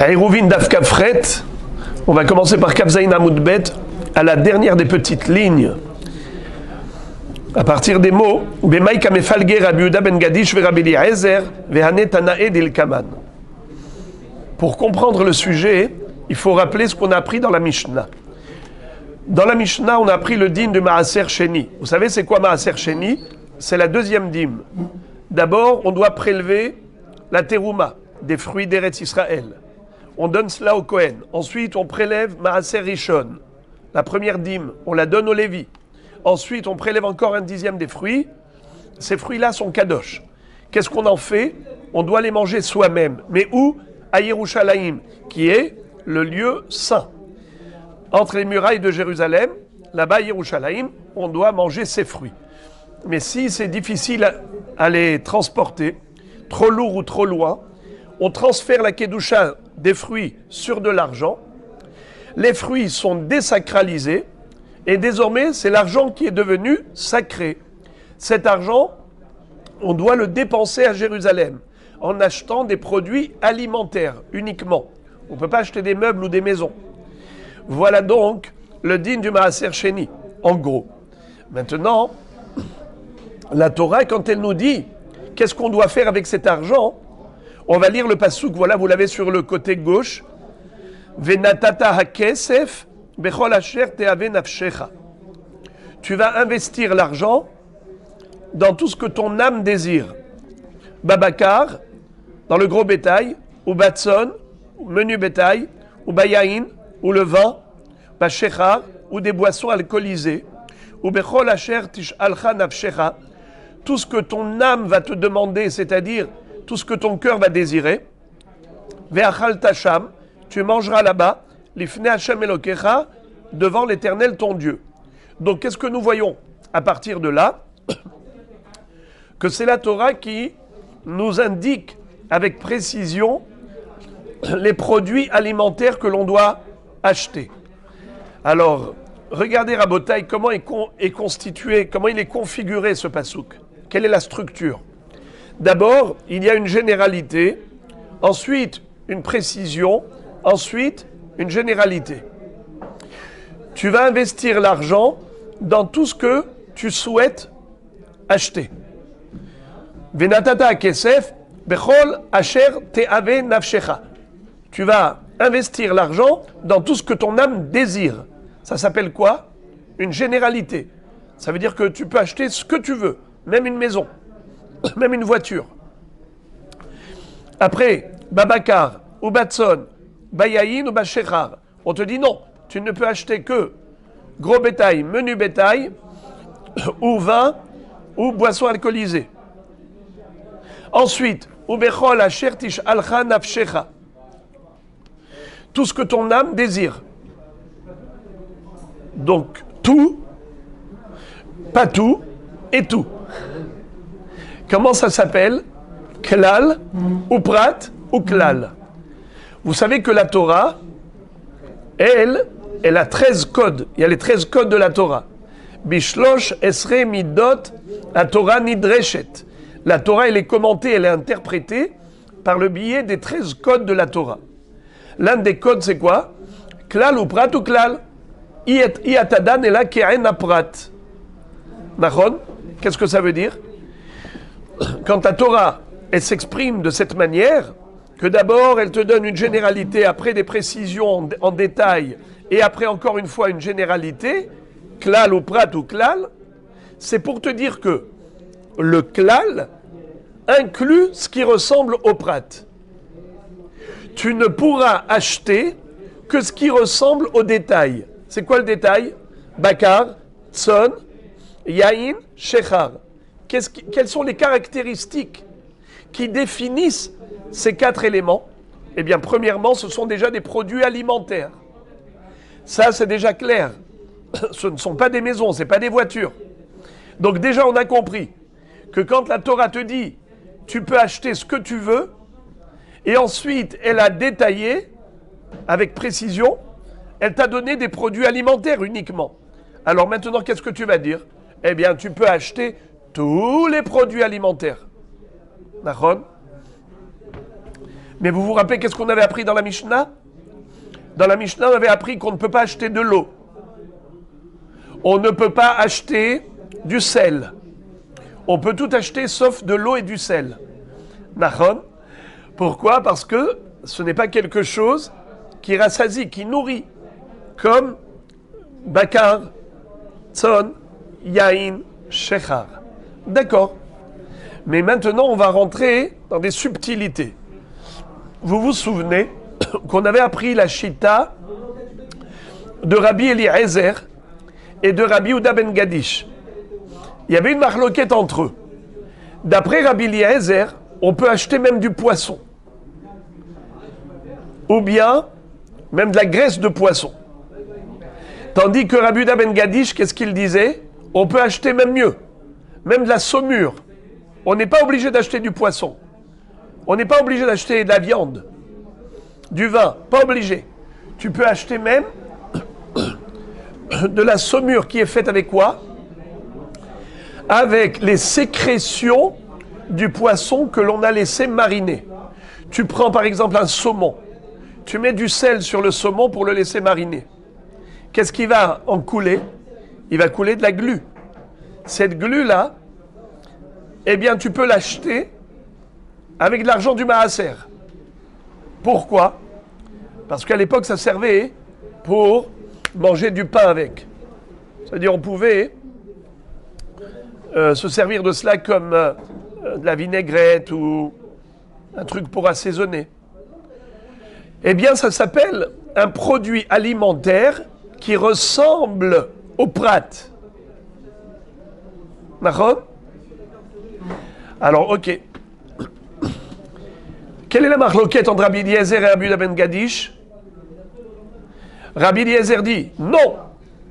Eruvin Daf Kafret, on va commencer par Kafzaïn Amoudbet, à la dernière des petites lignes. À partir des mots, Bemaïka Mefalger Rabbi Yehuda ben Gadish ve Rabbi Eliezer vehane Tanae d'Ilkaman. Pour comprendre le sujet, il faut rappeler ce qu'on a appris dans la Mishnah. Dans la Mishnah, on a appris le dîme de Maaser Sheni. Vous savez, c'est quoi Maaser Sheni? C'est la deuxième dîme. D'abord, on doit prélever la terouma, des fruits d'Eretz Israël. On donne cela au Kohen. Ensuite, on prélève Maaser Rishon. La première dîme, on la donne au Lévi. Ensuite, on prélève encore un dixième des fruits. Ces fruits-là sont kadosh. Qu'est-ce qu'on en fait? On doit les manger soi-même. Mais où? À Yerushalayim, qui est le lieu saint. Entre les murailles de Jérusalem, là-bas à Yerushalayim, on doit manger ces fruits. Mais si c'est difficile à les transporter, trop lourd ou trop loin, on transfère la kedusha des fruits sur de l'argent. Les fruits sont désacralisés et désormais c'est l'argent qui est devenu sacré. Cet argent, on doit le dépenser à Jérusalem en achetant des produits alimentaires uniquement. On ne peut pas acheter des meubles ou des maisons. Voilà donc le dîme du Maaser Sheni, en gros. Maintenant, la Torah, quand elle nous dit qu'est-ce qu'on doit faire avec cet argent, on va lire le passouk, voilà, vous l'avez sur le côté gauche. Venatata hakesef bechol asher teave nafshecha. Tu vas investir l'argent dans tout ce que ton âme désire. Babakar, dans le gros bétail, ou batson, ou menu bétail, ou bayaïn, ou le vin, bashechar, ou des boissons alcoolisées, ou bechol asher tishalcha nafshecha. Tout ce que ton âme va te demander, c'est-à-dire tout ce que ton cœur va désirer. Ve'achal tasham, tu mangeras là-bas, lifnei Hashem Elokecha, devant l'Éternel ton Dieu. Donc qu'est-ce que nous voyons à partir de là? Que c'est la Torah qui nous indique avec précision les produits alimentaires que l'on doit acheter. Alors, regardez Rabotai, comment est constitué, comment il est configuré ce pasouk. Quelle est la structure? D'abord, il y a une généralité, ensuite une précision, ensuite une généralité. Tu vas investir l'argent dans tout ce que tu souhaites acheter. Venatata kesef bechol asher teave nafshecha. Tu vas investir l'argent dans tout ce que ton âme désire. Ça s'appelle quoi? Une généralité. Ça veut dire que tu peux acheter ce que tu veux, même une maison, même une voiture. Après, babakar, ou batson, bayaïn ou bashechar. On te dit non, tu ne peux acheter que gros bétail, menu bétail, ou vin, ou boisson alcoolisée. Ensuite, ou bechol asher tishalcha nafshecha. Tout ce que ton âme désire. Donc, tout, pas tout, et tout. Comment ça s'appelle? Klal, ou prat, ou klal. Vous savez que la Torah, elle a 13 codes. Il y a les 13 codes de la Torah. Bishlosh esre midot, la Torah nidreshet. La Torah, elle est commentée, elle est interprétée par le biais des 13 codes de la Torah. L'un des codes, c'est quoi? Klal ou prat ou klal. Iatadan et la ke'en prat. Nachon? Qu'est-ce que ça veut dire? Quand la Torah, elle s'exprime de cette manière, que d'abord elle te donne une généralité, après des précisions en détail, et après encore une fois une généralité, klal ou prat ou klal, c'est pour te dire que le klal inclut ce qui ressemble au prat. Tu ne pourras acheter que ce qui ressemble au détail. C'est quoi le détail? Bakar, tson, yaïn, shechar. Quelles sont les caractéristiques qui définissent ces 4 éléments? Eh bien, premièrement, ce sont déjà des produits alimentaires. Ça, c'est déjà clair. Ce ne sont pas des maisons, ce n'est pas des voitures. Donc déjà, on a compris que quand la Torah te dit « tu peux acheter ce que tu veux », et ensuite, elle a détaillé, avec précision, elle t'a donné des produits alimentaires uniquement. Alors maintenant, qu'est-ce que tu vas dire? Eh bien, tu peux acheter tous les produits alimentaires. Nachon? Mais vous vous rappelez qu'est-ce qu'on avait appris dans la Mishnah? Dans la Mishnah, on avait appris qu'on ne peut pas acheter de l'eau. On ne peut pas acheter du sel. On peut tout acheter sauf de l'eau et du sel. Nachon. Pourquoi? Parce que ce n'est pas quelque chose qui rassasie, qui nourrit. Comme bakar, tzon, yain, shechar. D'accord. Mais maintenant, on va rentrer dans des subtilités. Vous vous souvenez qu'on avait appris la Shita de Rabbi Eliezer et de Rabbi Yehuda ben Gadish. Il y avait une marloquette entre eux. D'après Rabbi Eliezer, on peut acheter même du poisson. Ou bien, même de la graisse de poisson. Tandis que Rabbi Yehuda ben Gadish, qu'est-ce qu'il disait? On peut acheter même mieux. Même de la saumure. On n'est pas obligé d'acheter du poisson. On n'est pas obligé d'acheter de la viande. Du vin, pas obligé. Tu peux acheter même de la saumure qui est faite avec quoi? Avec les sécrétions du poisson que l'on a laissé mariner. Tu prends par exemple un saumon. Tu mets du sel sur le saumon pour le laisser mariner. Qu'est-ce qui va en couler? Il va couler de la glu. Cette glu-là, eh bien, tu peux l'acheter avec de l'argent du maaser. Pourquoi? Parce qu'à l'époque, ça servait pour manger du pain avec. C'est-à-dire, on pouvait se servir de cela comme de la vinaigrette ou un truc pour assaisonner. Eh bien, ça s'appelle un produit alimentaire qui ressemble au prat. D'accord? Alors, ok. Quelle est la marloquette entre Rabbi Eliezer et Rabbi Yehuda ben Gadish? Rabbi Eliezer dit, non,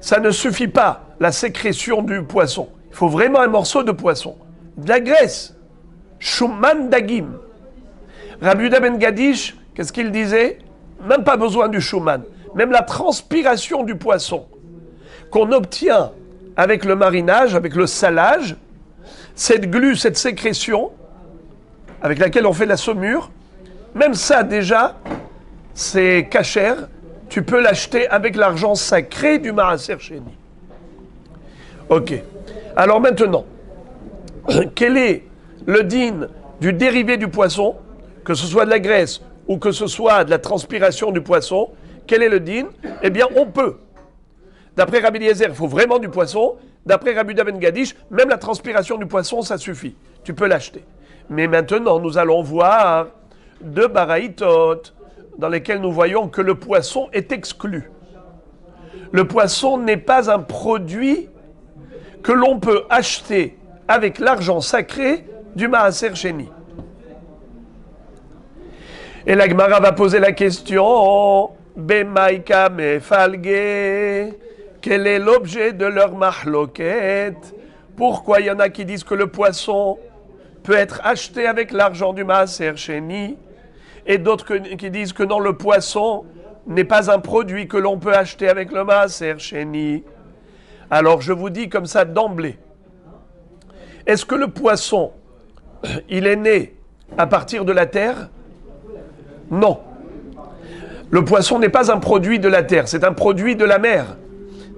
ça ne suffit pas, la sécrétion du poisson. Il faut vraiment un morceau de poisson. De la graisse. Shuman dagim. Rabbi Yehuda ben Gadish, qu'est-ce qu'il disait? Même pas besoin du shuman. Même la transpiration du poisson qu'on obtient avec le marinage, avec le salage, cette glu, cette sécrétion avec laquelle on fait la saumure, même ça déjà, c'est cachère. Tu peux l'acheter avec l'argent sacré du Maaser Sheni. Ok. Alors maintenant, quel est le din du dérivé du poisson, que ce soit de la graisse ou que ce soit de la transpiration du poisson? Quel est le din? Eh bien, on peut. D'après Rabbi Eliezer, il faut vraiment du poisson. D'après Rabbi Yehuda ben Gadish, même la transpiration du poisson, ça suffit. Tu peux l'acheter. Mais maintenant, nous allons voir deux baraïtot dans lesquels nous voyons que le poisson est exclu. Le poisson n'est pas un produit que l'on peut acheter avec l'argent sacré du Maaser Sheni. Et la Gemara va poser la question, Bemaïka mefalge, quel est l'objet de leur mahloket? Pourquoi il y en a qui disent que le poisson peut être acheté avec l'argent du Maaser Sheni, et d'autres qui disent que non, le poisson n'est pas un produit que l'on peut acheter avec le Maaser Sheni? Alors je vous dis comme ça d'emblée, est-ce que le poisson, il est né à partir de la terre? Non. Le poisson n'est pas un produit de la terre, c'est un produit de la mer.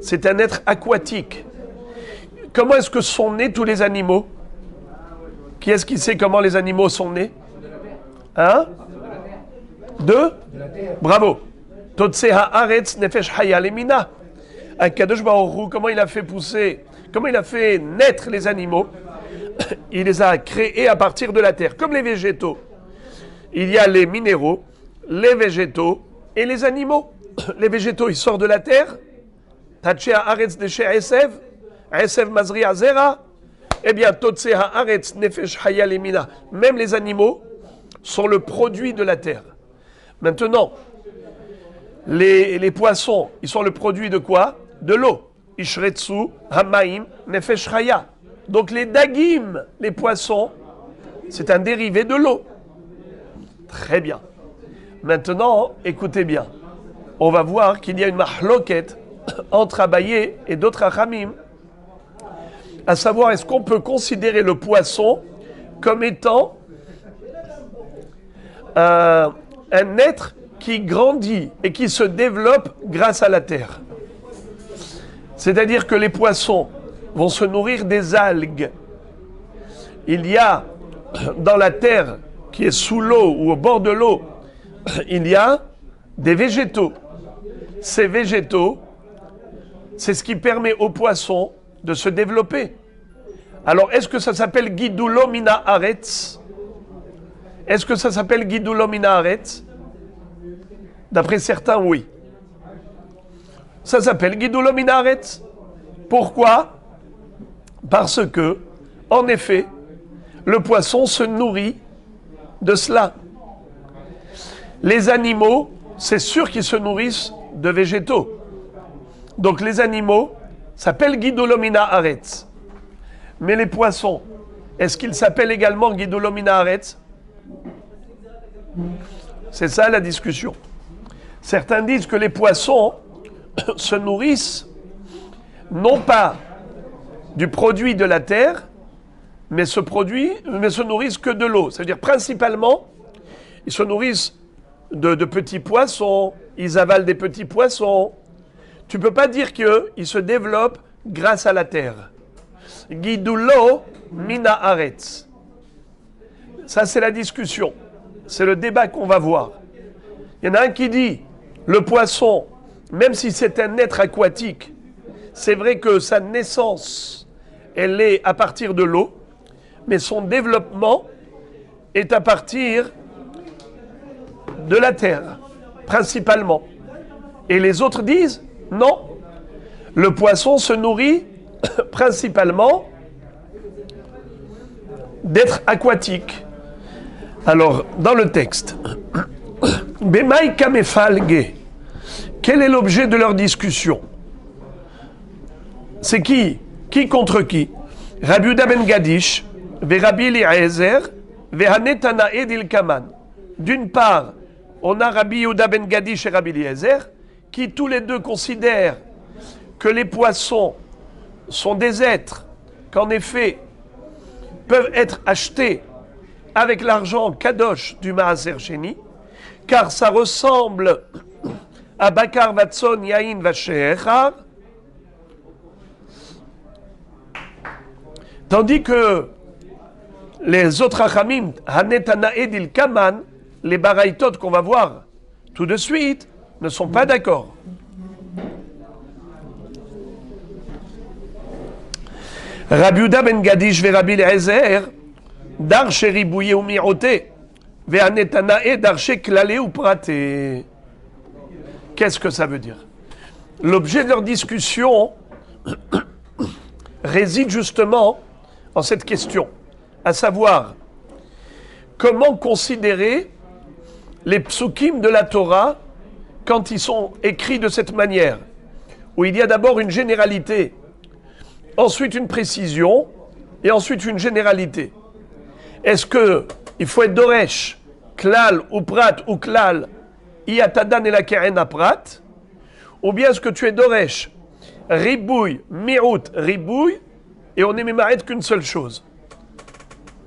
C'est un être aquatique. Comment est-ce que sont nés tous les animaux? Qui est-ce qui sait comment les animaux sont nés? Hein? De la terre. Bravo. Totseh haaretz nefesh haya lemina. Akadosh Baruch Hu, comment il a fait pousser, comment il a fait naître les animaux? Il les a créés à partir de la terre, comme les végétaux. Il y a les minéraux, les végétaux et les animaux. Les végétaux, ils sortent de la terre. Tatche haaretz deshe esev, esev mazri azera. Eh bien, Totseh haaretz nefesh haya lemina. Même les animaux sont le produit de la terre. Maintenant, les poissons, ils sont le produit de quoi? De l'eau. Ishretsu, hamaim, nefesh chaya. Donc les dagim, les poissons, c'est un dérivé de l'eau. Très bien. Maintenant, écoutez bien. On va voir qu'il y a une mahloket entre Abaye et d'autres achamim, à savoir, est-ce qu'on peut considérer le poisson comme étant un être qui grandit et qui se développe grâce à la terre. C'est-à-dire que les poissons vont se nourrir des algues. Il y a dans la terre qui est sous l'eau ou au bord de l'eau, il y a des végétaux. Ces végétaux, c'est ce qui permet aux poissons de se développer. Alors, est-ce que ça s'appelle Gidulo Mina Haaretz? Est-ce que ça s'appelle Gidulo Mina Haaretz? D'après certains, oui. Ça s'appelle Gidulo Mina Haaretz. Pourquoi? Parce que, en effet, le poisson se nourrit de cela. Les animaux, c'est sûr qu'ils se nourrissent de végétaux. Donc les animaux s'appellent Gidulo Mina Haaretz. Mais les poissons, est-ce qu'ils s'appellent également Gidulo Mina Haaretz? C'est ça la discussion. Certains disent que les poissons se nourrissent non pas du produit de la terre, mais se nourrissent que de l'eau. C'est-à-dire principalement, ils se nourrissent de petits poissons, ils avalent des petits poissons. Tu ne peux pas dire qu'ils se développent grâce à la terre. Gidulo Mina Haaretz. Ça, c'est la discussion. C'est le débat qu'on va voir. Il y en a un qui dit, le poisson, même si c'est un être aquatique, c'est vrai que sa naissance, elle est à partir de l'eau, mais son développement est à partir de la terre, principalement. Et les autres disent, non, le poisson se nourrit principalement d'êtres aquatiques. Alors, dans le texte, Bemai Kamefalge, quel est l'objet de leur discussion? C'est qui? Qui contre qui? Rabbi Yehuda ben Gadish, ve Rabbi Eliezer, ve Hanetanae d'Ilkaman. D'une part, on a Rabbi Yehuda ben Gadish et Rabbi Eliezer, qui tous les deux considèrent que les poissons sont des êtres qu'en effet peuvent être achetés avec l'argent kadosh du Maaser Sheni, car ça ressemble à Bakar Vatson Yain Vacheechar, tandis que les autres Achamim, Hanetanae d'Ilkaman, les Baraïtot qu'on va voir tout de suite, ne sont pas d'accord. Rabbi Yehuda ben Gadish ve Rabbi Eliezer, Darche ribouye ou mirote, ve Hanetanae darche klale ou prate. Qu'est-ce que ça veut dire? L'objet de leur discussion réside justement en cette question, à savoir comment considérer les psukim de la Torah quand ils sont écrits de cette manière, où il y a d'abord une généralité, ensuite une précision, et ensuite une généralité. Est-ce qu'il faut être Doresh, Klal ou Prat ou Klal, Iatadan et la Keren Prat, ou bien est-ce que tu es Doresh, Ribouille, Mirut, Ribouille, et on n'est mémaret qu'une seule chose?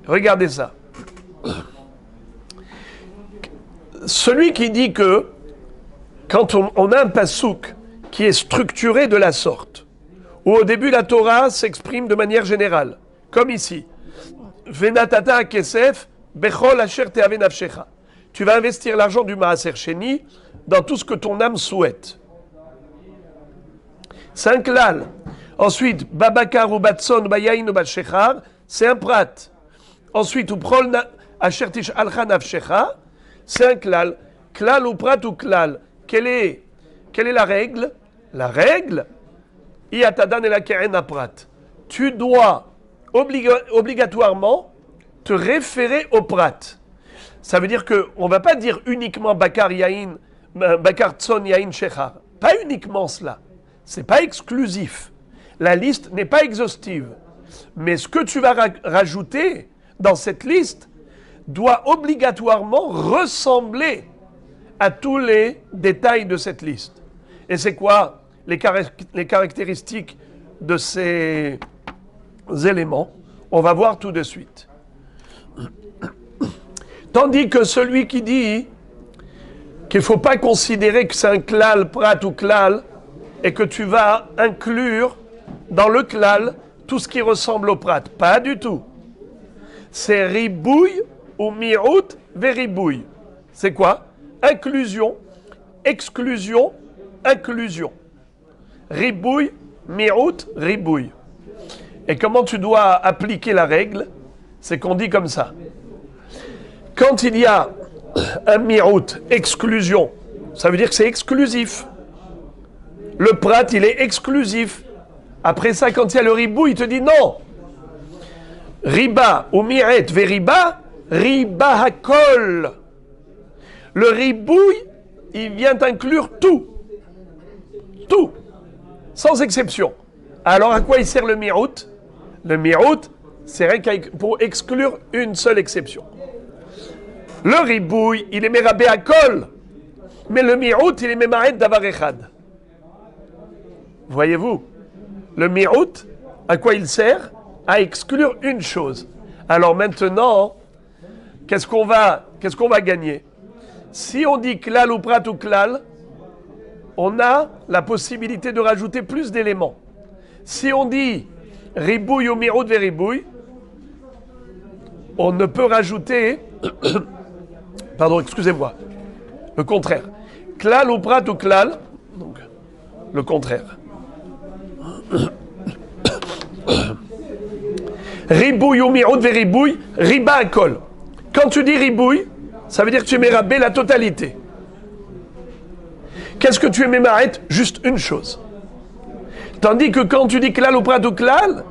Regardez ça. Celui qui dit que quand on a un pasouk qui est structuré de la sorte, où au début la Torah s'exprime de manière générale, comme ici, Venatata kesef bechol asher te'ave nafshecha. Tu vas investir l'argent du Maaser Sheni dans tout ce que ton âme souhaite. 5 lal. Ensuite, babakar ou batson bayain ou batshechar, c'est un prat. Ensuite, uprol asher tishalcha nafshecha, c'est un klal. Klal ou prat ou klal. Quelle est la règle? La règle, Iatadan et la keren prat. Tu dois obligatoirement te référer au prat. Ça veut dire qu'on ne va pas dire uniquement Bakar Tson Yain Shechar. Pas uniquement cela. Ce n'est pas exclusif. La liste n'est pas exhaustive. Mais ce que tu vas rajouter dans cette liste doit obligatoirement ressembler à tous les détails de cette liste. Et c'est quoi les caractéristiques de ces éléments? On va voir tout de suite. Tandis que celui qui dit qu'il ne faut pas considérer que c'est un klal, prat ou klal, et que tu vas inclure dans le klal tout ce qui ressemble au prat. Pas du tout. C'est ribouille ou mi'out veribouille. C'est quoi? Inclusion, exclusion, inclusion. Ribouille, mi'out, ribouille. Et comment tu dois appliquer la règle? C'est qu'on dit comme ça. Quand il y a un mi'out, exclusion, ça veut dire que c'est exclusif. Le prat, il est exclusif. Après ça, quand il y a le ribou, il te dit non. Riba ou mi'et veriba, riba hakol. Le ribouille, il vient inclure tout. Tout. Sans exception. Alors à quoi il sert le mi'out? Le mi'out, c'est rien pour exclure une seule exception. Le ribouille, il est merabé hakol. Mais le mi'out, il est memaret davar echad. Voyez-vous, le mi'out, à quoi il sert? À exclure une chose. Alors maintenant, qu'est-ce qu'on va gagner? Si on dit klal ou prat ou klal, on a la possibilité de rajouter plus d'éléments. Si on dit ribouille ou mi'out veribouille, on ne peut rajouter, pardon, excusez-moi, le contraire. Klal ou prat ou klal, donc le contraire. Ribouille ou mi'out veribouille, riba akol. Quand tu dis ribouille, ça veut dire que tu es mérabé la totalité. Qu'est-ce que tu es mémaret? Juste une chose. Tandis que quand tu dis klal ou prat ou klal,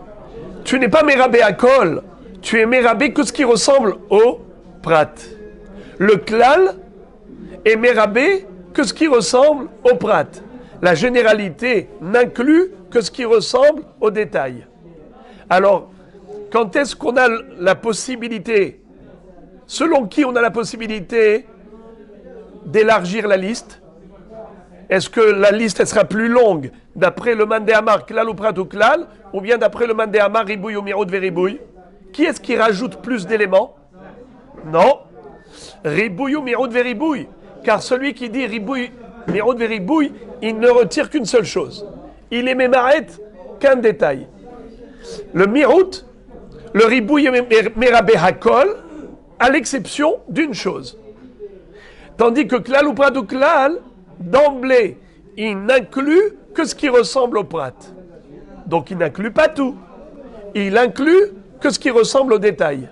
tu n'es pas mérabé akol, tu es mérabé que ce qui ressemble au prat. Le klal est mérabé que ce qui ressemble au prat. La généralité n'inclut que ce qui ressemble au détail. Alors, quand est-ce qu'on a la possibilité, selon qui on a la possibilité d'élargir la liste? Est-ce que la liste elle sera plus longue d'après le Mandé Amar, klal ou prat ou klal, ou bien d'après le Mandé Amar, ribouille ou mi'out veribouille? Qui est-ce qui rajoute plus d'éléments? Non. Ribouille ou mi'out veribouille. Car celui qui dit ribouille, mi'out veribouille, il ne retire qu'une seule chose. Il est mémaret qu'un détail. Le mi'out, le ribouille est merabé hakol, à l'exception d'une chose. Tandis que klal ou prat ou klal, d'emblée, il n'inclut que ce qui ressemble au prat. Donc il n'inclut pas tout. Il inclut que ce qui ressemble au détail.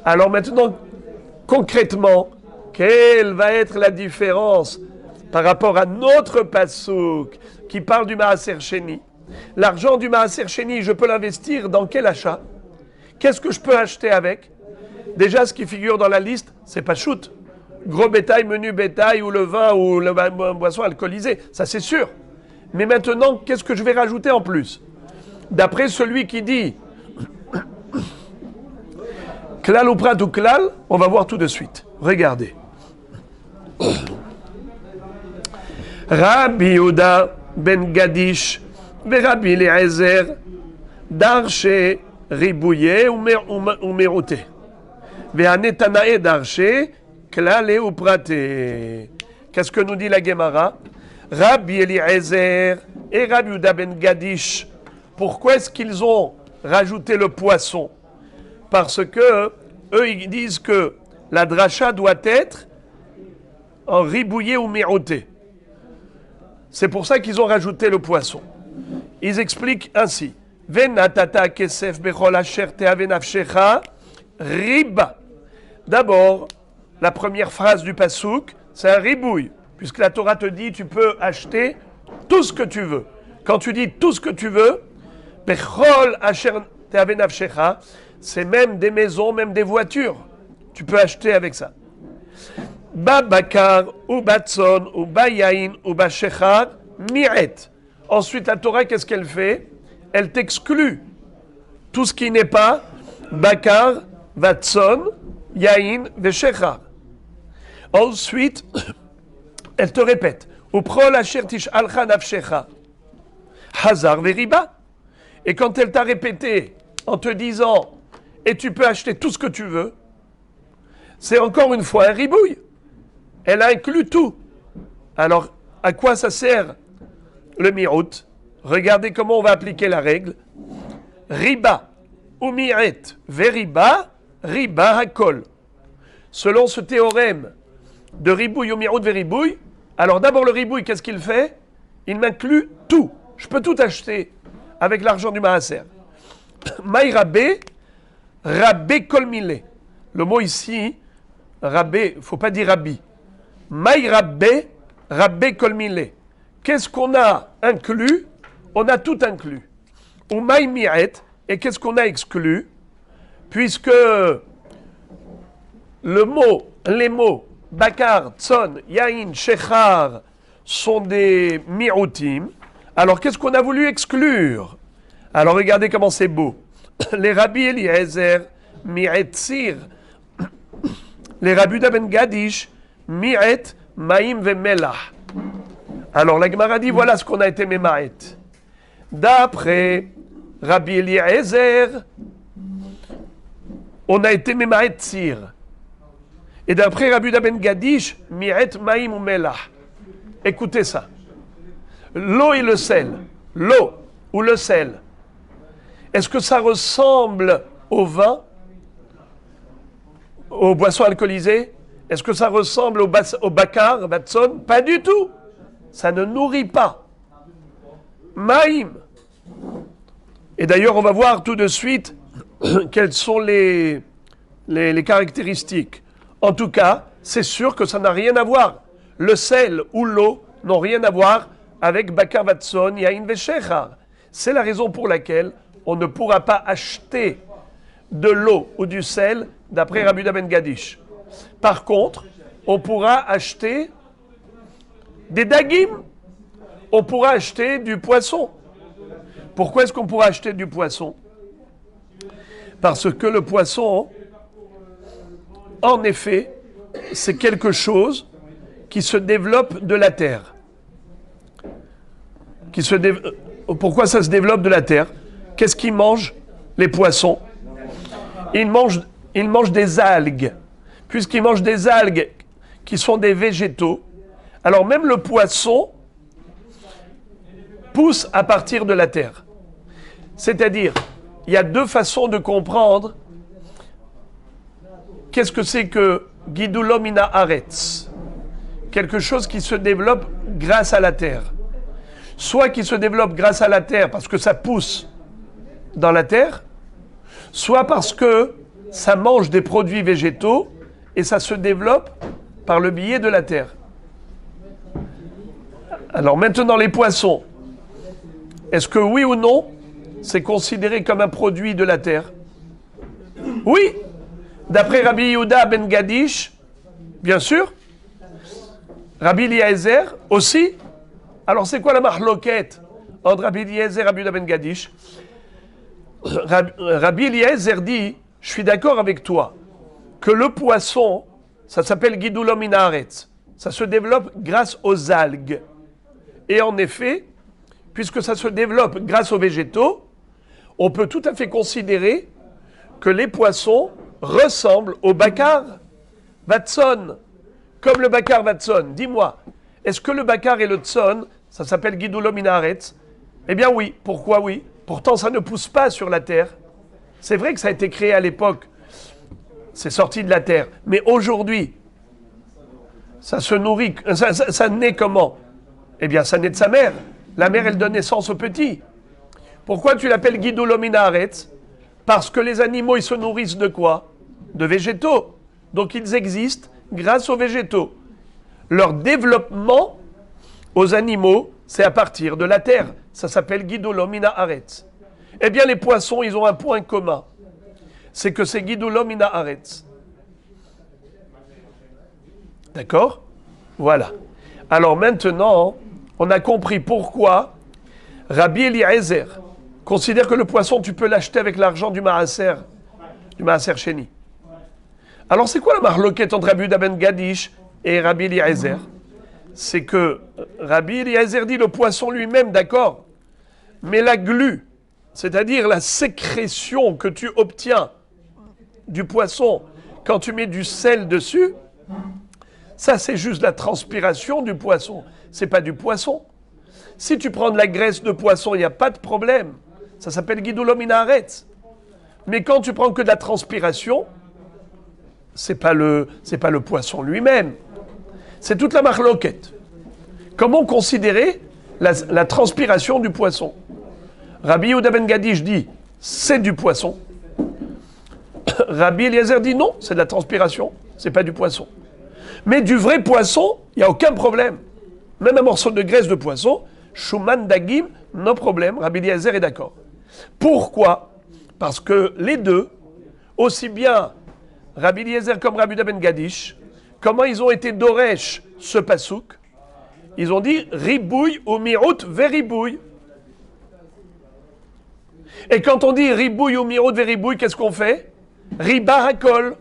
Alors maintenant, concrètement, quelle va être la différence par rapport à notre passouk qui parle du Maaser Sheni? L'argent du Maaser Sheni, je peux l'investir dans quel achat? Qu'est-ce que je peux acheter avec? Déjà, ce qui figure dans la liste, c'est pas shoot. Gros bétail, menu bétail, ou le vin, ou la boisson alcoolisée. Ça, c'est sûr. Mais maintenant, qu'est-ce que je vais rajouter en plus? D'après celui qui dit klal ou prat ou klal, on va voir tout de suite. Regardez. Rabbi Yehuda ben Gadish, Rabbi Eliezer, Darché, Ribouillé ou Mérouté. Ve'anetanae Darché, Klal ou Praté. Qu'est-ce que nous dit la Gemara? Rabbi Eliezer et Rabbi Yehuda ben Gadish. Pourquoi est-ce qu'ils ont rajouté le poisson? Parce que eux, ils disent que la dracha doit être en ribouillé ou mérouté. C'est pour ça qu'ils ont rajouté le poisson. Ils expliquent ainsi. Venatata kesef bechol asher te'ave nafshecha riba. D'abord, la première phrase du pasouk, c'est un ribouille, puisque la Torah te dit tu peux acheter tout ce que tu veux. Quand tu dis tout ce que tu veux, bechol asher te'ave nafshecha, c'est même des maisons, même des voitures. Tu peux acheter avec ça. Ba bakar, ou batson, ou bayain, ou bashechar, mi'et. Ensuite, la Torah, qu'est-ce qu'elle fait? Elle t'exclut tout ce qui n'est pas bakar, vatson, yain, veshechar. Ensuite, elle te répète. Ou prol asher tish'alcha nafshecha, hazar veriba. Et quand elle t'a répété en te disant et tu peux acheter tout ce que tu veux, c'est encore une fois un ribouille. Elle inclut tout. Alors, à quoi ça sert le mi'ut? Regardez comment on va appliquer la règle. Riba, ou mi'et, veriba, riba hakol. Selon ce théorème de ribouille ou mi'ut veribouille, alors d'abord le ribouille, qu'est-ce qu'il fait? Il m'inclut tout. Je peux tout acheter avec l'argent du maaser. Maï rabé, rabé kolmile. Le mot ici, rabé, il ne faut pas dire rabbi. Maï rabé, rabé kolmile. Qu'est-ce qu'on a inclus? On a tout inclus. Ou maï mi'et, et qu'est-ce qu'on a exclu? Puisque les mots bakar, tson, yain, shechar sont des mi'utim, alors qu'est-ce qu'on a voulu exclure? Alors regardez comment c'est beau. Les rabbis Eliezer, mi'et sir. Les rabbis d'Aben Gadish, mi'et maïm vemelah. Alors la Gemara dit, voilà ce qu'on a été mémaet. D'après Rabbi Eliezer, on a été mémaet sir. Et d'après Rabbi d'Aben Gadish, mi'et maïm ou melah. Écoutez ça. L'eau et le sel. L'eau ou le sel. Est-ce que ça ressemble au vin, aux boissons alcoolisées? Est-ce que ça ressemble au bakar, batson? Pas du tout. Ça ne nourrit pas. Maïm. Et d'ailleurs, on va voir tout de suite quelles sont les caractéristiques. En tout cas, c'est sûr que ça n'a rien à voir. Le sel ou l'eau n'ont rien à voir avec bakar, batson, yain veshechar. C'est la raison pour laquelle on ne pourra pas acheter de l'eau ou du sel d'après Rabbi Ben Gadish. Par contre, on pourra acheter des dagim. On pourra acheter du poisson. Pourquoi est-ce qu'on pourra acheter du poisson? Parce que le poisson, en effet, c'est quelque chose qui se développe de la terre. Pourquoi ça se développe de la terre? Qu'est-ce qu'ils mangent, les poissons? Ils mangent des algues. Puisqu'ils mangent des algues qui sont des végétaux, alors même le poisson pousse à partir de la terre. C'est-à-dire, il y a deux façons de comprendre qu'est-ce que c'est que Gidulomina Aretz. Quelque chose qui se développe grâce à la terre. Soit qui se développe grâce à la terre parce que ça pousse dans la terre, soit parce que ça mange des produits végétaux et ça se développe par le biais de la terre. Alors maintenant, les poissons, est-ce que oui ou non, c'est considéré comme un produit de la terre? Oui. D'après Rabbi Yehuda Ben Gadish, bien sûr. Rabbi Eliezer aussi. Alors c'est quoi la marloquette entre Rabbi Eliezer et Rabbi Yehuda Ben Gadish? Rabbi Eliezer dit, je suis d'accord avec toi, que le poisson, ça s'appelle Gidulom min haaretz. Ça se développe grâce aux algues. Et en effet, puisque ça se développe grâce aux végétaux, on peut tout à fait considérer que les poissons ressemblent au bakar vatson. Comme le bakar vatson. Dis-moi, est-ce que le bakar et le tson, ça s'appelle Gidulom min haaretz? Eh bien oui. Pourquoi oui? Pourtant, ça ne pousse pas sur la terre. C'est vrai que ça a été créé à l'époque. C'est sorti de la terre. Mais aujourd'hui, ça se nourrit. Ça naît comment? Eh bien, ça naît de sa mère. La mère, elle donne naissance au petit. Pourquoi tu l'appelles Gidulom min haaretz? Parce que les animaux, ils se nourrissent de quoi? De végétaux. Donc, ils existent grâce aux végétaux. Leur développement aux animaux, c'est à partir de la terre. Ça s'appelle Gidulom min haaretz. Eh bien, les poissons, ils ont un point commun. C'est que c'est Gidulom min haaretz. D'accord? Voilà. Alors maintenant, on a compris pourquoi Rabbi Eliezer considère que le poisson, tu peux l'acheter avec l'argent du maaser Sheni. Alors, c'est quoi la marloquette entre Rabbi Yehuda Ben Gadish et Rabbi Eliezer? C'est que Rabbi Eliezer dit le poisson lui-même, d'accord, mais la glu, c'est-à-dire la sécrétion que tu obtiens du poisson quand tu mets du sel dessus, ça c'est juste la transpiration du poisson. C'est pas du poisson. Si tu prends de la graisse de poisson, il n'y a pas de problème. Ça s'appelle Gidulo min haaretz. Mais quand tu prends que de la transpiration, c'est pas le poisson lui-même. C'est toute la marloquette. Comment considérer la transpiration du poisson? Rabbi Yehuda ben Gadish dit c'est du poisson. Rabbi Eliezer dit non, c'est de la transpiration, c'est pas du poisson. Mais du vrai poisson, il n'y a aucun problème. Même un morceau de graisse de poisson, Shuman Dagim, no problème, Rabbi Eliezer est d'accord. Pourquoi? Parce que les deux, aussi bien Rabbi Eliezer comme Rabbi Yehuda ben Gadish, comment ils ont été doresh ce pasouk? Ils ont dit ribouille ou mirout veribouille. Et quand on dit ribouille ou mirout veribouille, qu'est-ce qu'on fait? Riba hakol.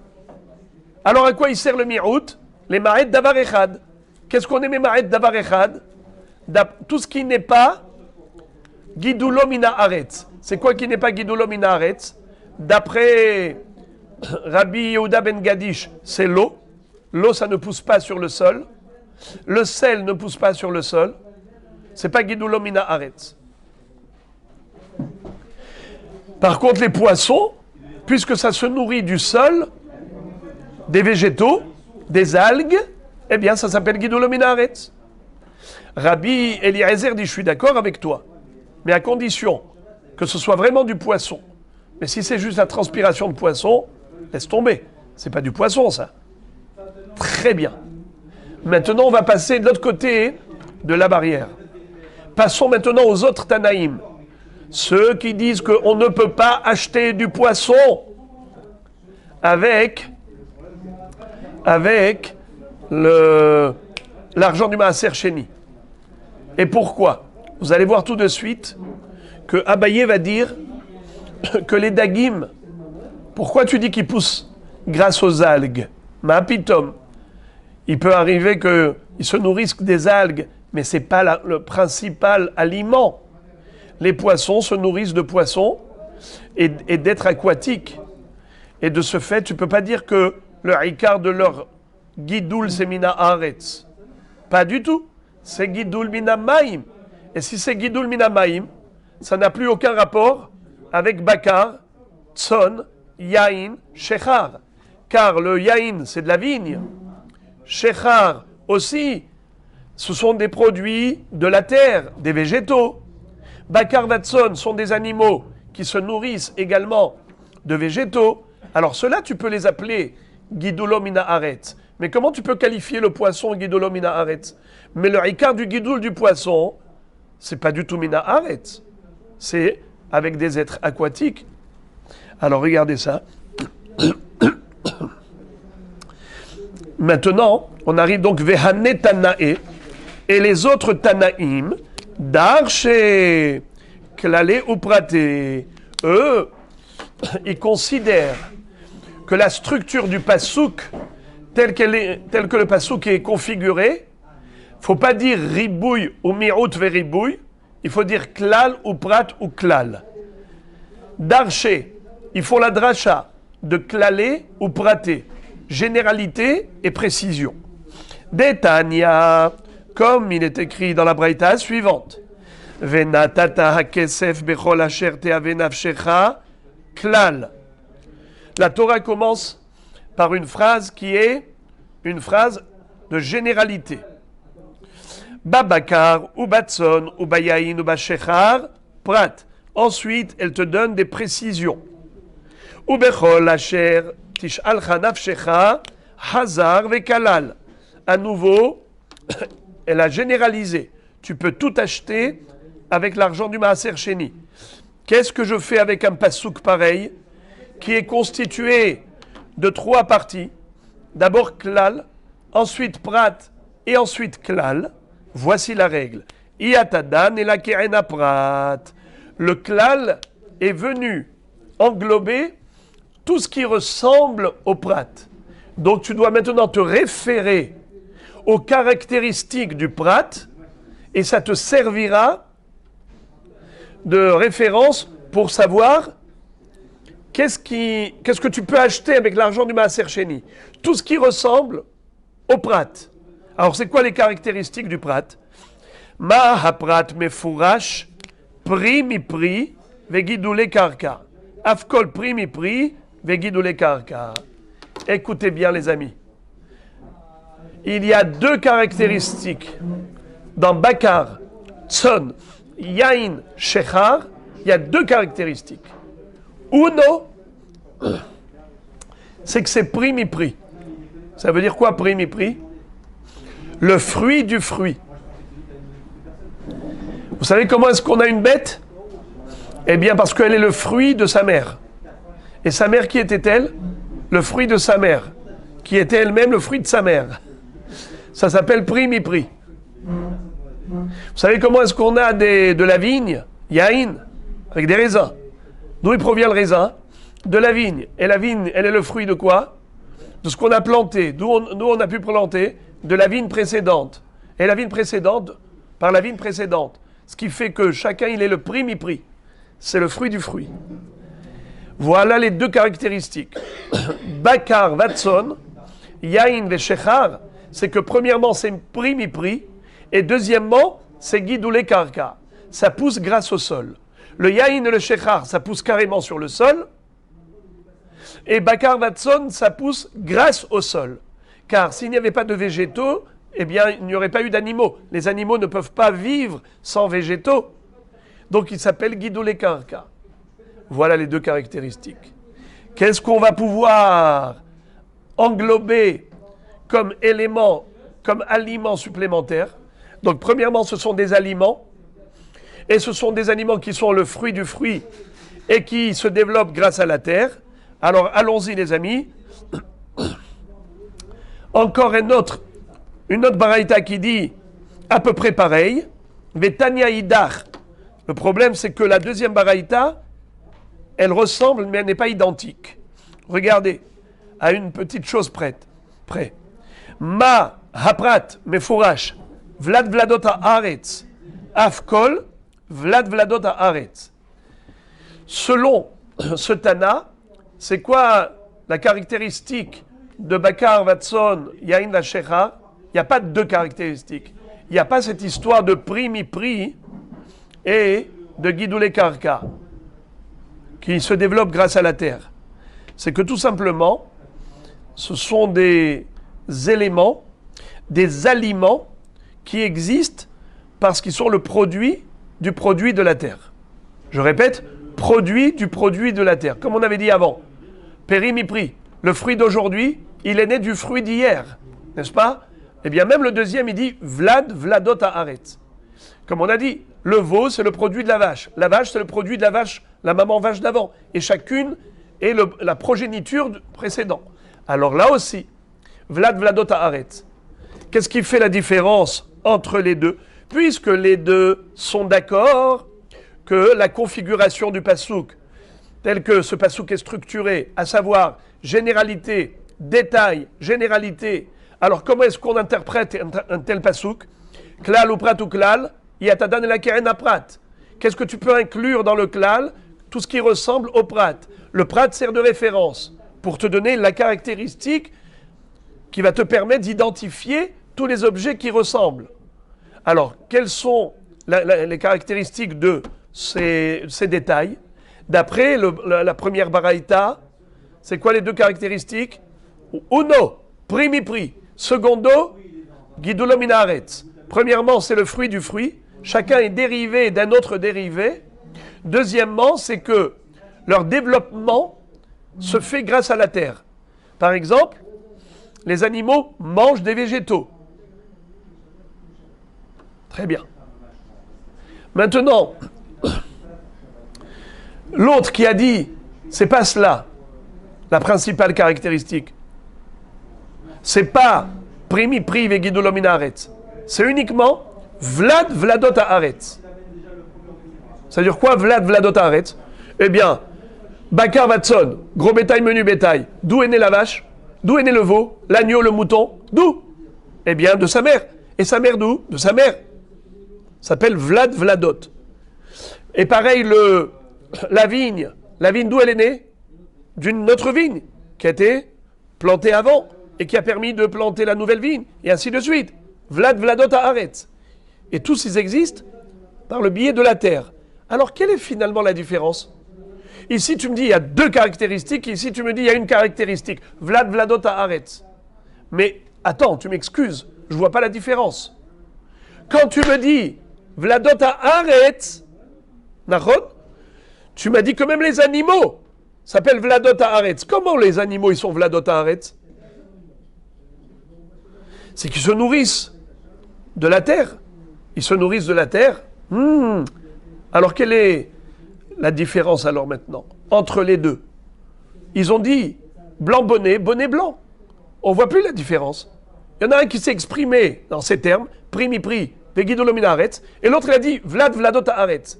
Alors à quoi il sert le mirout? Les ma'et davar echad. Qu'est-ce qu'on aime les ma'et davar echad? Tout ce qui n'est pas gidulo mina haaretz. C'est quoi qui n'est pas gidulo mina haaretz? D'après Rabbi Yehuda ben Gadish, c'est l'eau. L'eau, ça ne pousse pas sur le sol. Le sel ne pousse pas sur le sol. C'est pas gidulo mina haaretz. Par contre, les poissons, puisque ça se nourrit du sol, des végétaux, des algues, eh bien, ça s'appelle gidulo min haaretz. Rabbi Eliezer dit, je suis d'accord avec toi, mais à condition que ce soit vraiment du poisson. Mais si c'est juste la transpiration de poisson, laisse tomber. C'est pas du poisson, ça. Très bien. Maintenant, on va passer de l'autre côté de la barrière. Passons maintenant aux autres Tanaïm. Ceux qui disent qu'on ne peut pas acheter du poisson avec l'argent du Maaser Sheni. Et pourquoi? Vous allez voir tout de suite que Abaye va dire que les dagim, pourquoi tu dis qu'ils poussent grâce aux algues? Ma'apitom. Il peut arriver qu'ils se nourrissent des algues, mais ce n'est pas le principal aliment. Les poissons se nourrissent de poissons et d'êtres aquatiques. Et de ce fait, tu ne peux pas dire que le ikar de leur gidoul c'est mina haaretz. Pas du tout. C'est gidoul mina maïm. Et si c'est gidoul mina maïm, ça n'a plus aucun rapport avec bakar, tson, yain, shechar. Car le yain, c'est de la vigne. Shechar aussi, ce sont des produits de la terre, des végétaux. Bakar vatson sont des animaux qui se nourrissent également de végétaux. Alors ceux-là, tu peux les appeler gidulo mina haaretz. Mais comment tu peux qualifier le poisson gidulo mina haaretz? Mais le ikar du gidoul du poisson, c'est pas du tout mina haaretz. C'est avec des êtres aquatiques. Alors regardez ça. Maintenant, on arrive donc Vehane Tanae et les autres Tanaïm, Darché, Klalé ou Praté, eux, ils considèrent que la structure du pasouk, telle que le pasouk est configuré, il ne faut pas dire ribouille ou mirout veribouille, il faut dire klal ou prat ou klal. Darché, il faut la dracha de klalé ou praté. Généralité et précision. Detania, comme il est écrit dans la braïta suivante. Venatata hakesef bechol asher te'ave nafshecha klal. La Torah commence par une phrase qui est une phrase de généralité. Babakar ou batson ou bayain ou bashechar prat. Ensuite, elle te donne des précisions. Ou bechol asher Tish'al nafshecha hazar vekalal. À nouveau, elle a généralisé. Tu peux tout acheter avec l'argent du Maaser Sheni. Qu'est-ce que je fais avec un pasouk pareil qui est constitué de 3 parties? D'abord klal, ensuite prat et ensuite klal. Voici la règle. Iatadan et la kerena prat. Le klal est venu englober tout ce qui ressemble au prat. Donc tu dois maintenant te référer aux caractéristiques du prat et ça te servira de référence pour savoir qu'est-ce que tu peux acheter avec l'argent du Maaser Sheni? Tout ce qui ressemble au prat. Alors, c'est quoi les caractéristiques du prat? Ma haprat mefurash pri mi pri vegidule karka. Afkol pri mi pri vegidule karka. Écoutez bien, les amis. Il y a deux caractéristiques dans Bakar, Tson, Yain, Shechar. Il y a deux caractéristiques. Uno, c'est que c'est pri mi pri. Ça veut dire quoi, pri mi pri? Le fruit du fruit. Vous savez comment est-ce qu'on a une bête? Eh bien, parce qu'elle est le fruit de sa mère. Et sa mère, qui était-elle? Le fruit de sa mère, qui était elle-même le fruit de sa mère. Ça s'appelle pri mi pri. Vous savez comment est-ce qu'on a de la vigne? Yain, avec des raisins. D'où il provient le raisin? De la vigne. Et la vigne, elle est le fruit de quoi? De ce qu'on a planté. D'où on a pu planter? De la vigne précédente. Et la vigne précédente, par la vigne précédente. Ce qui fait que chacun, il est le pri mi pri. C'est le fruit du fruit. Voilà les deux caractéristiques. Bakar vatson, yain veshechar, c'est que premièrement, c'est pri mi pri. Et deuxièmement, c'est guidoulé karka. Ça pousse grâce au sol. Le yain et le shechar, ça pousse carrément sur le sol. Et Bakar Vatson, ça pousse grâce au sol. Car s'il n'y avait pas de végétaux, eh bien, il n'y aurait pas eu d'animaux. Les animaux ne peuvent pas vivre sans végétaux. Donc, il s'appelle Guidoulé Karka. Voilà les deux caractéristiques. Qu'est-ce qu'on va pouvoir englober comme élément, comme aliment supplémentaire? Donc, premièrement, ce sont des aliments. Et ce sont des aliments qui sont le fruit du fruit et qui se développent grâce à la terre. Alors, allons-y, les amis. Encore une autre baraïta qui dit à peu près pareil. Vetania idar. Le problème, c'est que la deuxième baraïta, elle ressemble, mais elle n'est pas identique. Regardez, à une petite chose près. Ma haprat mefurash vlad vladot haaretz afkol vlad vladot haaretz. Selon ce Tana, c'est quoi la caractéristique de Bakar Vatson Yain Vashechar? Il n'y a pas de deux caractéristiques. Il n'y a pas cette histoire de pri mi pri et de Guidoulé Karka qui se développe grâce à la terre. C'est que tout simplement, ce sont des éléments, des aliments qui existent parce qu'ils sont le produit du produit de la terre. Je répète, produit du produit de la terre. Comme on avait dit avant, périmipri, le fruit d'aujourd'hui, il est né du fruit d'hier, n'est-ce pas? Eh bien, même le deuxième, il dit Vlad, Vladot Haaretz. Comme on a dit, le veau, c'est le produit de la vache. La vache, c'est le produit de la vache, la maman vache d'avant. Et chacune est la progéniture précédente. Alors là aussi, Vlad, Vladot Haaretz. Qu'est-ce qui fait la différence entre les deux? Puisque les deux sont d'accord que la configuration du pasouk, tel que ce pasouk est structuré, à savoir généralité, détail, généralité. Alors comment est-ce qu'on interprète un tel pasouk? Klal ou prat ou klal, yatadan la keren prat. Qu'est-ce que tu peux inclure dans le klal? Tout ce qui ressemble au prat. Le prat sert de référence pour te donner la caractéristique qui va te permettre d'identifier tous les objets qui ressemblent. Alors, quelles sont les caractéristiques de ces détails? D'après la première baraïta, c'est quoi les deux caractéristiques? Uno, primi pri. Secondo, guidulo min haaretz. Premièrement, c'est le fruit du fruit. Chacun est dérivé d'un autre dérivé. Deuxièmement, c'est que leur développement se fait grâce à la terre. Par exemple, les animaux mangent des végétaux. Très bien. Maintenant, l'autre qui a dit, c'est pas cela, la principale caractéristique. C'est pas primi prive et guidulo min haaretz. C'est uniquement Vlad Vladot Haaretz. Ça veut dire quoi Vlad Vladot Haaretz? Eh bien, Bakar Vatson, gros bétail, menu bétail. D'où est née la vache? D'où est né le veau? L'agneau, le mouton? D'où? Eh bien, de sa mère. Et sa mère d'où? De sa mère. Ça s'appelle Vlad Vladot. Et pareil, la vigne. La vigne, d'où elle est née? d'une autre vigne qui a été plantée avant et qui a permis de planter la nouvelle vigne, et ainsi de suite. Vlad, Vladot, Haaretz. Et tous ils existent par le biais de la terre. Alors, quelle est finalement la différence? Ici, tu me dis il y a deux caractéristiques, ici, tu me dis il y a une caractéristique. Vlad, Vladot, Haaretz. Mais attends, tu m'excuses, je ne vois pas la différence. Quand tu me dis Vladot, Haaretz, Nachon, tu m'as dit que même les animaux s'appellent Vladot, Haaretz. Comment les animaux, ils sont Vladot, Haaretz? C'est qu'ils se nourrissent de la terre. Ils se nourrissent de la terre. Alors, quelle est la différence alors maintenant entre les deux? Ils ont dit blanc bonnet, bonnet blanc. On ne voit plus la différence. Il y en a un qui s'est exprimé dans ces termes, primi-pri, vegidolomina haaretz, et l'autre il a dit vlad vladot haaretz.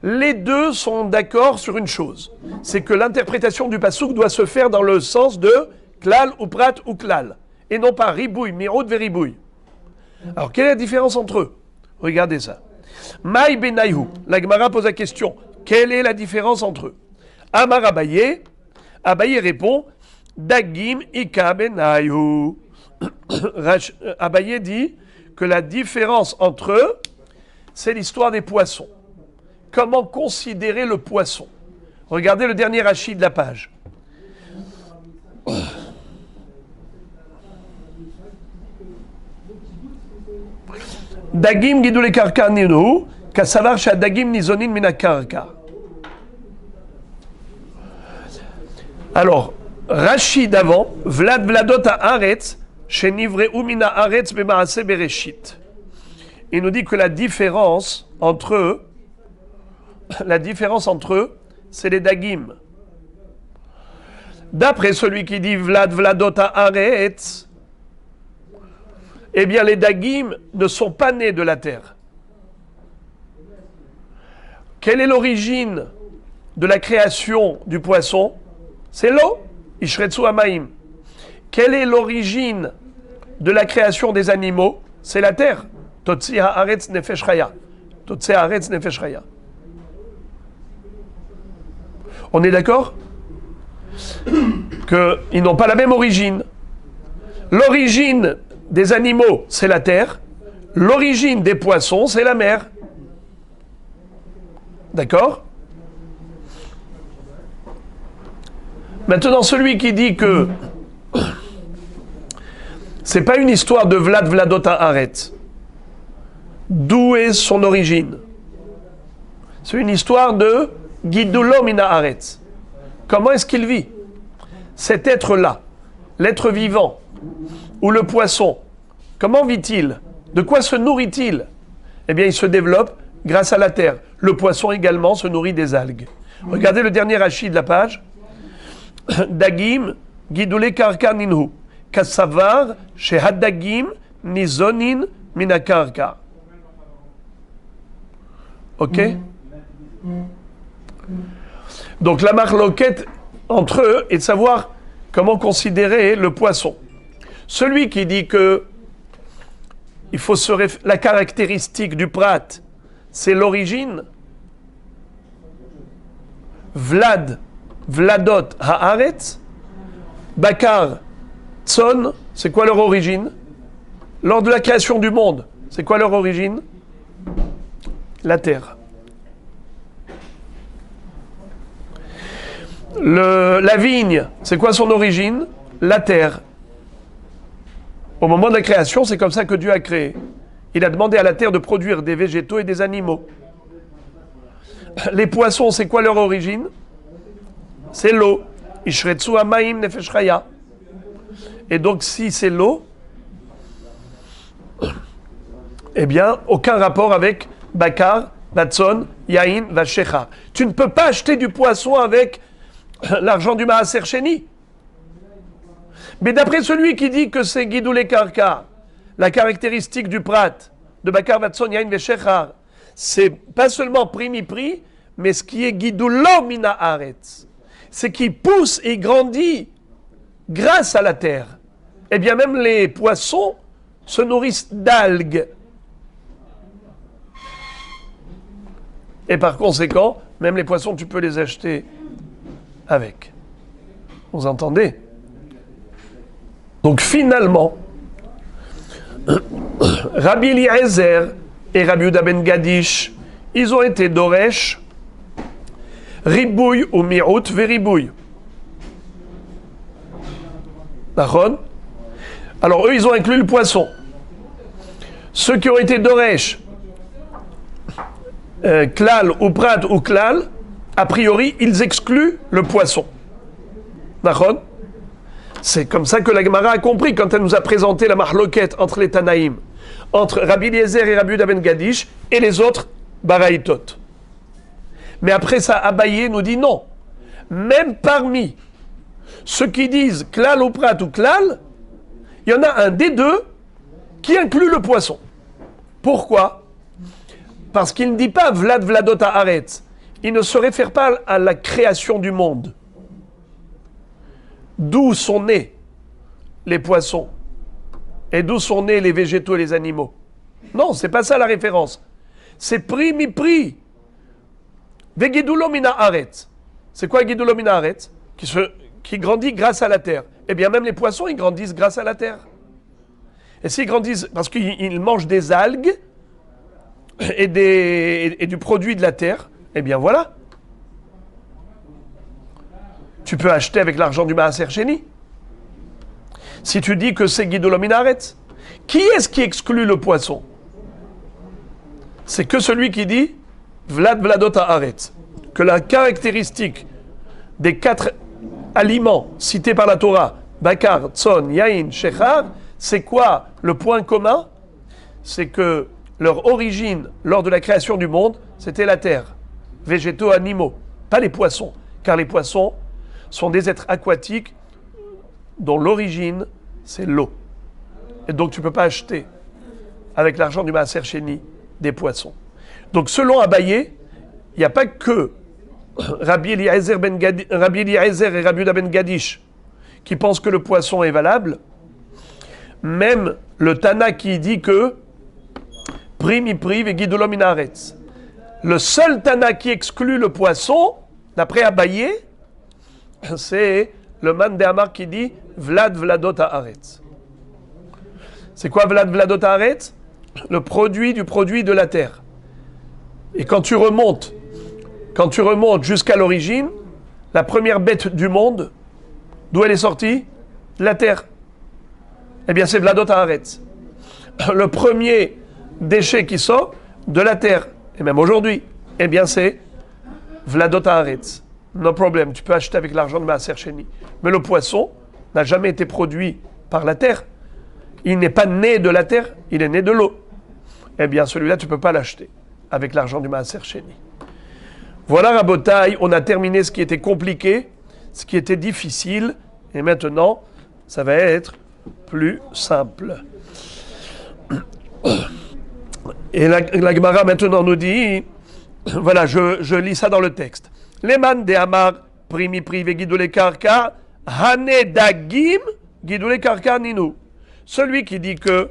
Les deux sont d'accord sur une chose, c'est que l'interprétation du pasouk doit se faire dans le sens de klal ou prat ou klal, et non pas ribouille, miroud veribouille. Alors quelle est la différence entre eux? Regardez ça. Maï benayhu, la Gemara pose la question, quelle est la différence entre eux? Amar Abaye, Abaye répond, Dagim ika benayhu. Abaye dit que la différence entre eux, c'est l'histoire des poissons. Comment considérer le poisson? Regardez le dernier rachis de la page. Dagim gidule karka ninu, kasavar sha dagim nizonin mina karka. Alors, Rachid d'avant, Vlad Vladot haaretz, chez Nivreu mina haaretz bemaase bereshit. Il nous dit que la différence entre eux, c'est les dagim. D'après celui qui dit Vlad Vladot haaretz, eh bien les dagim ne sont pas nés de la terre. Quelle est l'origine de la création du poisson? C'est l'eau. Ishretsu Amaim. Quelle est l'origine de la création des animaux? C'est la terre. Totsi haaretz nefesh chaya. Totsi haaretz nefesh chaya. On est d'accord qu'ils n'ont pas la même origine. L'origine des animaux, c'est la terre. L'origine des poissons, c'est la mer. D'accord? Maintenant, celui qui dit que c'est pas une histoire de Vlad Vladot haaretz, d'où est son origine? C'est une histoire de Gidulo mina haaretz. Comment est-ce qu'il vit? Cet être-là, l'être vivant, ou le poisson, comment vit-il? De quoi se nourrit-il? Eh bien, il se développe grâce à la terre. Le poisson également se nourrit des algues. Regardez le dernier rachis de la page. Dagim, gidule karka ninhu, kasavar, shehad dagim, nizonin, minakarka. Ok? Donc la marloquette entre eux est de savoir comment considérer le poisson. Celui qui dit que il faut la caractéristique du prat, c'est l'origine. Vlad, Vladot, haaretz, Bakar, Tson, c'est quoi leur origine? Lors de la création du monde, c'est quoi leur origine? La terre. La vigne, c'est quoi son origine? La terre. Au moment de la création, c'est comme ça que Dieu a créé. Il a demandé à la terre de produire des végétaux et des animaux. Les poissons, c'est quoi leur origine? C'est l'eau. Ishretsu Amaim nefesh chaya. Et donc, si c'est l'eau, eh bien, aucun rapport avec Bakar, Batson, Yain, Vashecha. Tu ne peux pas acheter du poisson avec l'argent du Maaser Sheni. Mais d'après celui qui dit que c'est Gidoulé Karka, la caractéristique du prat, de Bakar, Batson, Yain, Vashecha, c'est pas seulement primi-pri, mais ce qui est Gidoulo Mina Haaretz, c'est qui pousse et grandit grâce à la terre. Eh bien, même les poissons se nourrissent d'algues. Et par conséquent, même les poissons, tu peux les acheter avec. Vous entendez? Donc finalement, Rabbi Eliezer et Rabbi Yehuda ben Gadish, ils ont été Doresh, Ribouille ou Mi'out Veribouille. D'accord? Alors eux, ils ont inclus le poisson. Ceux qui ont été Doresh, Klal ou Prat ou Klal, a priori, ils excluent le poisson. D'accord? C'est comme ça que la Gemara a compris quand elle nous a présenté la marloquette entre les Tanaïm, entre Rabbi Eliezer et Rabbi Yehuda ben Gadish et les autres Baraïtot. Mais après ça, Abaye nous dit non. Même parmi ceux qui disent Klal ou Prat ou Klal, il y en a un des deux qui inclut le poisson. Pourquoi? Parce qu'il ne dit pas Vlad Vladot Haaretz. Il ne se réfère pas à la création du monde. D'où sont nés les poissons et d'où sont nés les végétaux et les animaux. Non, c'est pas ça la référence. C'est pri mi pri. Vegidulo mina haaretz. C'est quoi Gidulo mina haaretz? Qui grandit grâce à la terre. Eh bien, même les poissons, ils grandissent grâce à la terre. Et s'ils grandissent parce qu'ils mangent des algues et du produit de la terre, eh bien voilà. Tu peux acheter avec l'argent du Maaser Sheni. Si tu dis que c'est Gidulo min haaretz, qui est-ce qui exclut le poisson? C'est que celui qui dit Vlad Vladot haaretz. Que la caractéristique des 4 aliments cités par la Torah, Bakar, Tson, Yain, Shechar, c'est quoi le point commun? C'est que leur origine lors de la création du monde, c'était la terre. Végétaux, animaux, pas les poissons. Car les poissons sont des êtres aquatiques dont l'origine, c'est l'eau. Et donc tu ne peux pas acheter avec l'argent du Maaser Sheni des poissons. Donc selon Abaye, il n'y a pas que Rabbi Eliezer et Rabbi Yehuda ben Gadish qui pensent que le poisson est valable. Même le Tana qui dit que pri mi pri ve gidulo min haaretz. Le seul Tana qui exclut le poisson, d'après Abaye, c'est le Man de Amar qui dit Vlad Vladot haaretz. C'est quoi Vlad Vladot haaretz? Le produit du produit de la terre. Et quand tu remontes jusqu'à l'origine, la première bête du monde, d'où elle est sortie? De la terre. Eh bien, c'est Vladot haaretz. Le premier déchet qui sort de la terre, et même aujourd'hui, eh bien, c'est Vladot haaretz. No problème, tu peux acheter avec l'argent de Maaser Sheni. Mais le poisson n'a jamais été produit par la terre. Il n'est pas né de la terre, il est né de l'eau. Eh bien, celui-là, tu ne peux pas l'acheter avec l'argent du Maaser Sheni. Voilà, Rabotai, on a terminé ce qui était compliqué, ce qui était difficile, et maintenant, ça va être plus simple. Et la Gemara maintenant nous dit, voilà, je lis ça dans le texte. Leman de Amar primi prive gidule karka hane dagim gidule karka ninu. Celui qui dit que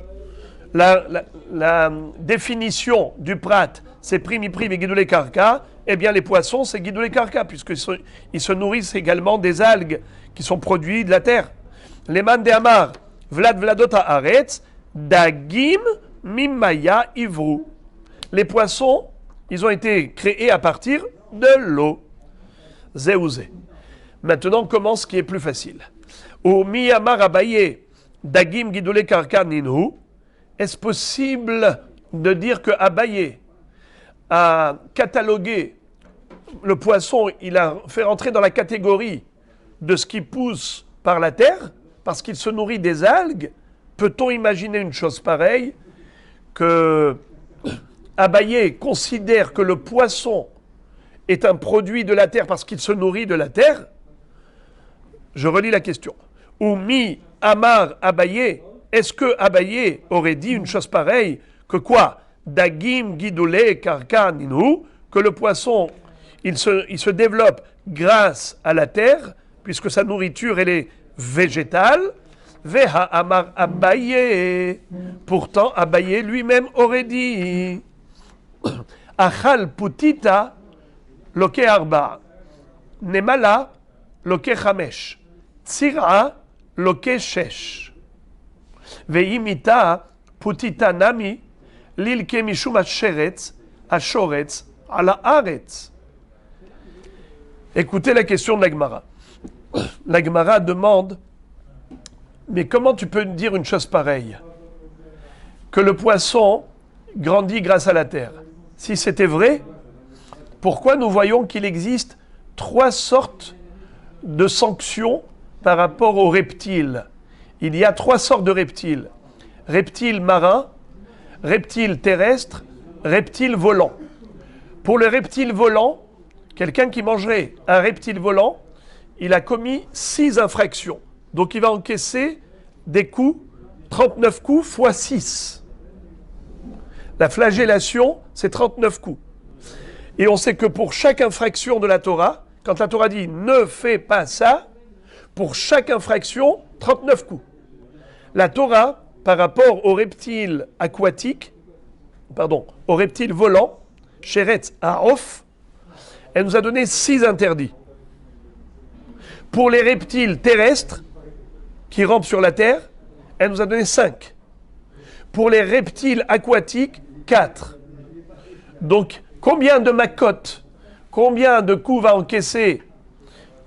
la définition du prat, c'est primi prive gidule karka, eh bien les poissons, c'est gidule karka, puisqu'ils se nourrissent également des algues qui sont produits de la terre. Leman de Amar Vlad Vladot haaretz dagim mimaya ivru. Les poissons, ils ont été créés à partir de l'eau. Zéouzé. Maintenant commence ce qui est plus facile. Ou miyamar Abaye dagim gidule karka ninhu. Est-ce possible de dire que Abaye a catalogué le poisson, il a fait rentrer dans la catégorie de ce qui pousse par la terre, parce qu'il se nourrit des algues? Peut-on imaginer une chose pareille, que Abaye considère que le poisson est un produit de la terre parce qu'il se nourrit de la terre? Je relis la question. Ou mi Amar Abaye, est-ce que Abaye aurait dit une chose pareille, que quoi? Dagim gidule karka ninu, que le poisson, il se développe grâce à la terre, puisque sa nourriture, elle est végétale. Veha Amar Abaye. Pourtant, Abaye lui-même aurait dit Achal putita loke arba, nemala loke chamesh. Tsira loke shesh. Veimita putita nami lilke mishum ashoretz ala aretz. Écoutez la question de la Gemara. La Gemara demande, mais comment tu peux dire une chose pareille? Que le poisson grandit grâce à la terre. Si c'était vrai, pourquoi nous voyons qu'il existe 3 sortes de sanctions par rapport aux reptiles? Il y a 3 sortes de reptiles. Reptiles marins, reptiles terrestres, reptiles volants. Pour le reptile volant, quelqu'un qui mangerait un reptile volant, il a commis 6 infractions. Donc il va encaisser des coups, 39 coups x 6. La flagellation, c'est 39 coups. Et on sait que pour chaque infraction de la Torah, quand la Torah dit « ne fais pas ça », pour chaque infraction, 39 coups. La Torah, par rapport aux reptiles aquatiques, aux reptiles volants, Sheretz Ha'of, elle nous a donné 6 interdits. Pour les reptiles terrestres, qui rampent sur la terre, elle nous a donné 5. Pour les reptiles aquatiques, 4. Donc, combien de macotes, combien de coups va encaisser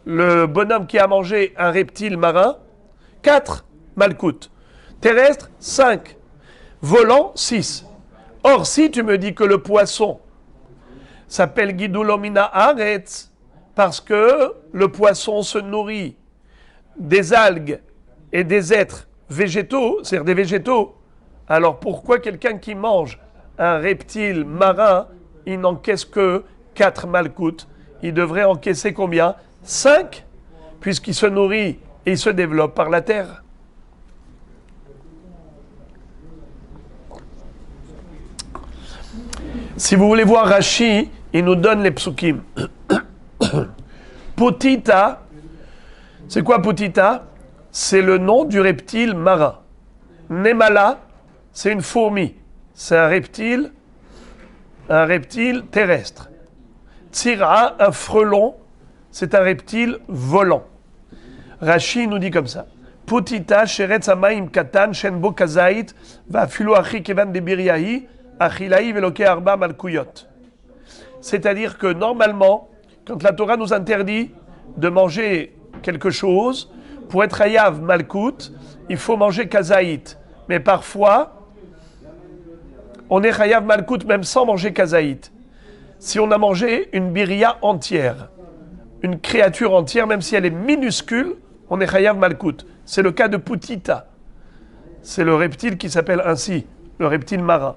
le bonhomme qui a mangé un reptile marin? 4 malkout. Terrestre, 5. Volant, 6. Or, si tu me dis que le poisson s'appelle Gidulomina Aretz, parce que le poisson se nourrit des algues et des êtres végétaux, c'est-à-dire des végétaux, alors pourquoi quelqu'un qui mange un reptile marin, il n'encaisse que 4 malkout? Il devrait encaisser combien? 5, puisqu'il se nourrit et il se développe par la terre. Si vous voulez voir Rashi, il nous donne les psukim. Putita, c'est quoi Putita? C'est le nom du reptile marin. Nemala, c'est une fourmi. C'est un reptile terrestre. Tsira, un frelon, c'est un reptile volant. Rashi nous dit comme ça. Putita, sheretz hamayim katan, shenbo kazait, va filu achi kevan de biriahi, achilahi veloke arba malkuyot. C'est-à-dire que normalement, quand la Torah nous interdit de manger quelque chose, pour être hayav malkout, il faut manger kazaït. Mais parfois, on est hayav malkout même sans manger kazaït. Si on a mangé une biria entière, une créature entière, même si elle est minuscule, on est hayav malkout. C'est le cas de Putita. C'est le reptile qui s'appelle ainsi, le reptile marin.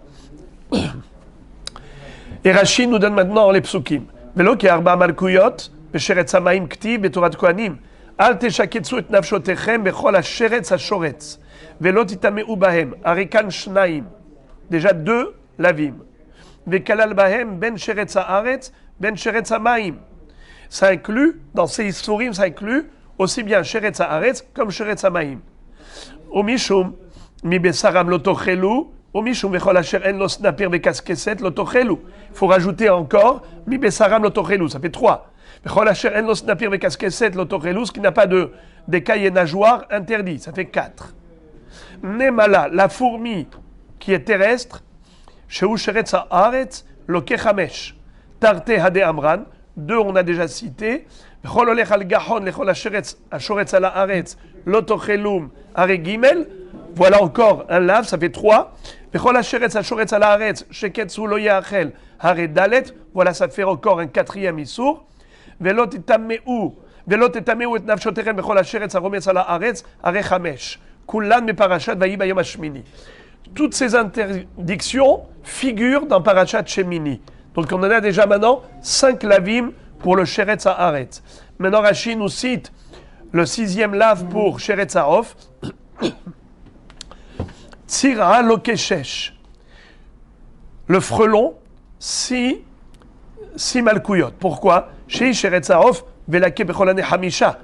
Et Rashi nous donne maintenant les psukim. Velo ki arba malkuyot, besheretz hamayim ktiv, betorat kohanim. Al teshaketsu et nafshotechem, bechol hasheretz hashoretz. Velo titameu bahem, arikan shnaim. Déjà 2 lavim. Vekalal bahem, ben sheretz haaretz, ben sheretz hamayim. Ça inclut, dans ces isurim, ça inclut aussi bien sheretz haaretz comme sheretz hamayim. Umishum, mi besaram lotochelu, il faut rajouter encore mi besaram lotochelu, ça fait 3. Ce qui n'a pas d'écailles et nageoires interdit, ça fait 4. Nemala, la fourmi qui est terrestre, sheu sheretz haaretz loke 5. Tarte hade amran, 2 on a déjà cité. Bechol olech al gahon lechol hashoretz ala haaretz lotochelum are gimel. Voilà encore un lave, ça fait 3. Voilà, ça fait encore un 4e issour. Toutes ces interdictions figurent dans Parashat Shemini. Donc on en a déjà maintenant 5 lavim pour le Sheretz Haaretz. Maintenant Rashi nous cite le 6e lave pour Sheretz Haof. Tsira lokeshesh. Le frelon, 6 malkouyot. Pourquoi? Chez Sheretz Haof, velake becholane hamisha.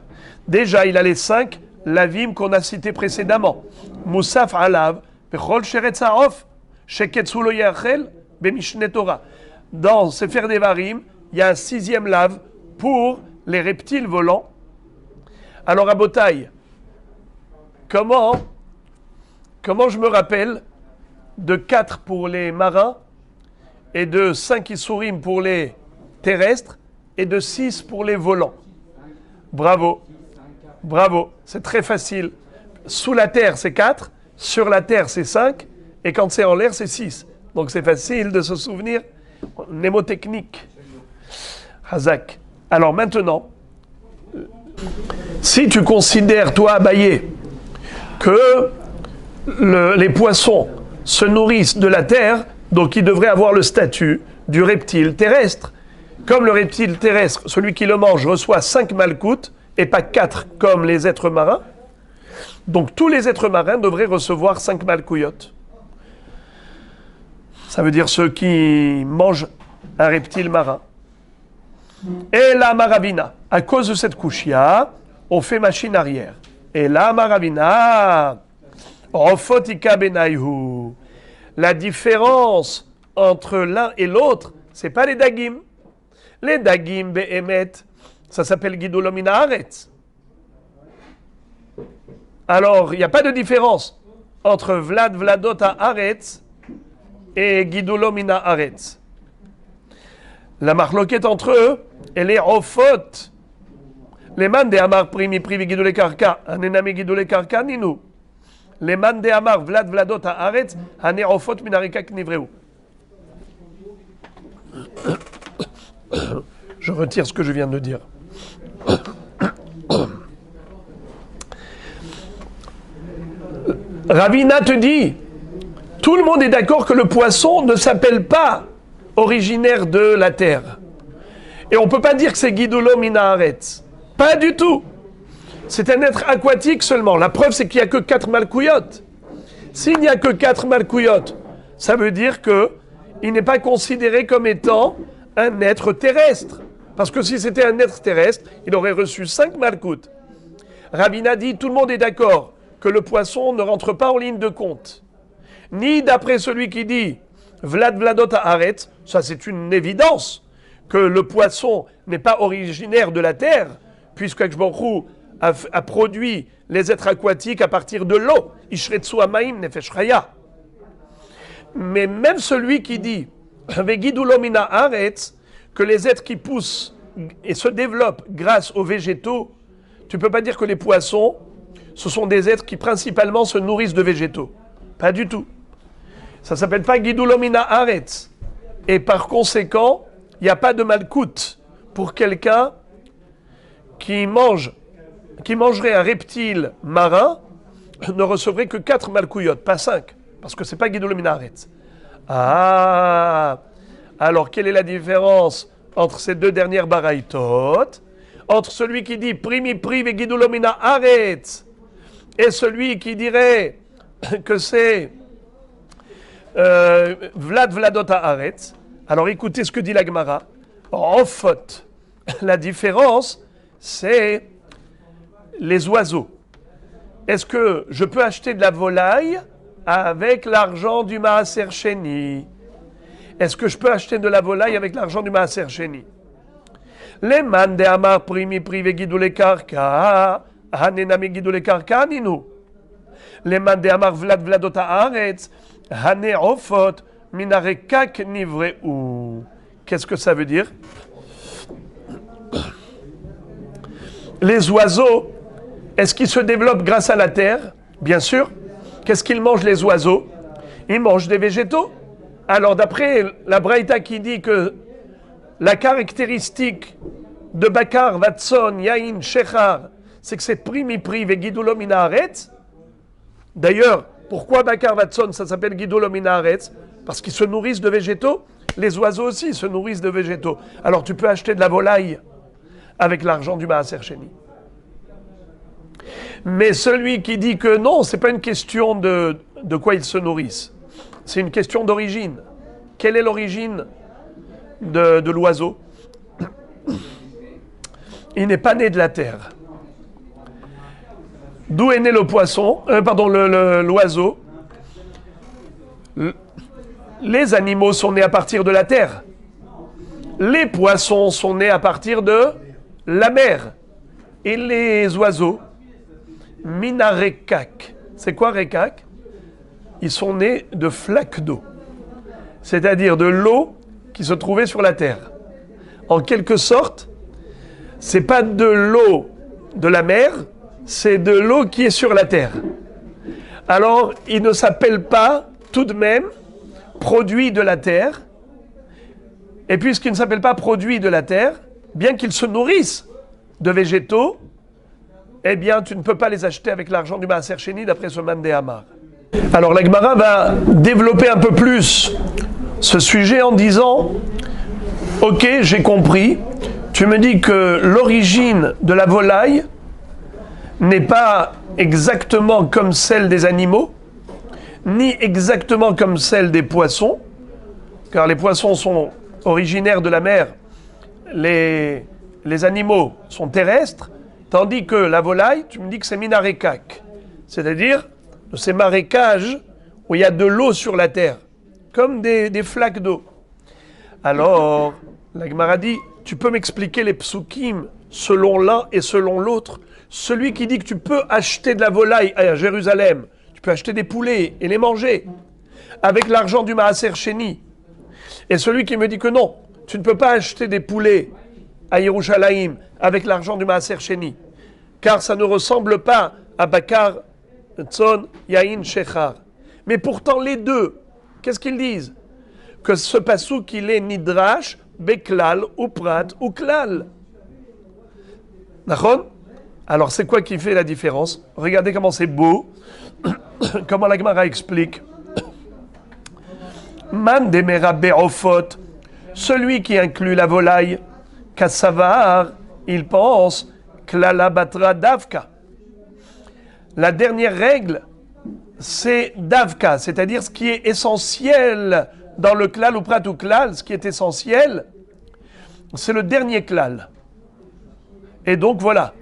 Déjà, il a les 5 lavim qu'on a cités précédemment. Moussaf alav, bechol Sheretz Haof, sheketsu lo yachel, bemishne Torah. Dans Sefer Devarim, il y a un 6e lave pour les reptiles volants. Alors à Botaï, comment je me rappelle de 4 pour les marins et de 5 issourim pour les terrestres et de 6 pour les volants? Bravo, c'est très facile. Sous la terre, c'est 4, sur la terre, c'est 5, et quand c'est en l'air, c'est 6. Donc c'est facile de se souvenir. Mnémotechnique. Hazak. Alors maintenant, si tu considères, toi, Abaye, que les poissons se nourrissent de la terre, donc ils devraient avoir le statut du reptile terrestre. Comme le reptile terrestre, celui qui le mange reçoit 5 malkoutes et pas 4 comme les êtres marins, donc tous les êtres marins devraient recevoir 5 malkouyotes. Ça veut dire ceux qui mangent un reptile marin. Et la maravina, à cause de cette couchia, on fait machine arrière. Et la maravina, rofotika benayhu. La différence entre l'un et l'autre, c'est pas les dagim. Les dagim behemet, ça s'appelle gidulomina haaretz. Alors, il n'y a pas de différence entre vlad vladot haaretz et gidulomina haaretz. La marloquette entre eux, elle est rofot. Les man de amar primi privi gidule karka, anenami gidule karka ninu. Les man de amar vlad vladot haaretz, ane rofot minarika knivreu. Je retire ce que je viens de dire. Ravina te dit, tout le monde est d'accord que le poisson ne s'appelle pas originaire de la terre. Et on ne peut pas dire que c'est Gidulo Mina Haaretz. Pas du tout. C'est un être aquatique seulement. La preuve, c'est qu'il n'y a que 4 malkouyotes. S'il n'y a que 4 malkouyotes, ça veut dire qu'il n'est pas considéré comme étant un être terrestre. Parce que si c'était un être terrestre, il aurait reçu 5 malkoutes. Ravina dit, tout le monde est d'accord que le poisson ne rentre pas en ligne de compte. Ni d'après celui qui dit Vlad Vladot Haaretz, ça c'est une évidence, que le poisson n'est pas originaire de la terre, puisque Akshborou a produit les êtres aquatiques à partir de l'eau. Ishretsu Amaim Nefesh Chaya. Mais même celui qui dit Vegidulo Mina Haaretz, que les êtres qui poussent et se développent grâce aux végétaux, tu ne peux pas dire que les poissons, ce sont des êtres qui principalement se nourrissent de végétaux. Pas du tout. Ça ne s'appelle pas Gidulo Mina Haaretz. Et par conséquent, il n'y a pas de malkout pour quelqu'un qui mangerait un reptile marin, ne recevrait que 4 malkouyotes, pas 5. Parce que ce n'est pas Gidulo Mina Haaretz. Ah! Alors, quelle est la différence entre ces deux dernières baraïtot? Entre celui qui dit primi prive et Gidulo Mina Haaretz et celui qui dirait que c'est Vlad Vladot Haaretz. Alors écoutez ce que dit la Gemara. Rofot. La différence, c'est les oiseaux. Est-ce que je peux acheter de la volaille avec l'argent du Maaser Sheni? Est-ce que je peux acheter de la volaille avec l'argent du Maaser Sheni? Les man de amar primi prive gidule karka, hanenami gidule karka ninu. Les man de amar vlad vladot haaretz, hane ofot minarekak nivreu. Qu'est-ce que ça veut dire? Les oiseaux, est-ce qu'ils se développent grâce à la terre? Bien sûr. Qu'est-ce qu'ils mangent les oiseaux? Ils mangent des végétaux. Alors d'après la Braïta qui dit que la caractéristique de Bakar, Vatson, Yain, Shechar, c'est que c'est primi prive et Gidulo Mina Haaretz. D'ailleurs, pourquoi Bakar, Vatson, ça s'appelle Gidulo Mina Haaretz? Parce qu'ils se nourrissent de végétaux. Les oiseaux aussi se nourrissent de végétaux. Alors tu peux acheter de la volaille avec l'argent du Maaser Sheni. Mais celui qui dit que non, c'est pas une question de quoi ils se nourrissent. C'est une question d'origine. Quelle est l'origine de l'oiseau? Il n'est pas né de la terre. D'où est né le poisson? L'oiseau. Les animaux sont nés à partir de la terre. Les poissons sont nés à partir de la mer. Et les oiseaux, minarekak. C'est quoi rekak? Ils sont nés de flaques d'eau, c'est-à-dire de l'eau qui se trouvait sur la terre. En quelque sorte, c'est pas de l'eau de la mer, c'est de l'eau qui est sur la terre. Alors, ils ne s'appellent pas tout de même produits de la terre. Et puisqu'ils ne s'appellent pas produits de la terre, bien qu'ils se nourrissent de végétaux, eh bien, tu ne peux pas les acheter avec l'argent du Maaser Sheni, d'après ce Man de Hamar. Alors, la Gemara va développer un peu plus ce sujet en disant « Ok, j'ai compris, tu me dis que l'origine de la volaille n'est pas exactement comme celle des animaux, ni exactement comme celle des poissons, car les poissons sont originaires de la mer, les animaux sont terrestres, tandis que la volaille, tu me dis que c'est minarekak, c'est-à-dire de ces marécages où il y a de l'eau sur la terre, comme des flaques d'eau. Alors, la Gemara dit, tu peux m'expliquer les psukim selon l'un et selon l'autre? Celui qui dit que tu peux acheter de la volaille à Jérusalem, tu peux acheter des poulets et les manger avec l'argent du Maaser Sheni. Et celui qui me dit que non, tu ne peux pas acheter des poulets à Yerushalayim avec l'argent du Maaser Sheni, car ça ne ressemble pas à Bakar, Tzon, Yain, Shechar. Mais pourtant les deux, qu'est-ce qu'ils disent? Que ce pasouk il est Nidrash, Beklal, ou Prat, ou Klal. D'accord? Alors c'est quoi qui fait la différence? Regardez comment c'est beau, comment la Gemara explique. Man demera be'ofot, celui qui inclut la volaille, kassavar, il pense, klala batra davka. La dernière règle, c'est davka, c'est-à-dire ce qui est essentiel dans le klal ou prat ou klal, ce qui est essentiel, c'est le dernier klal. Et donc voilà,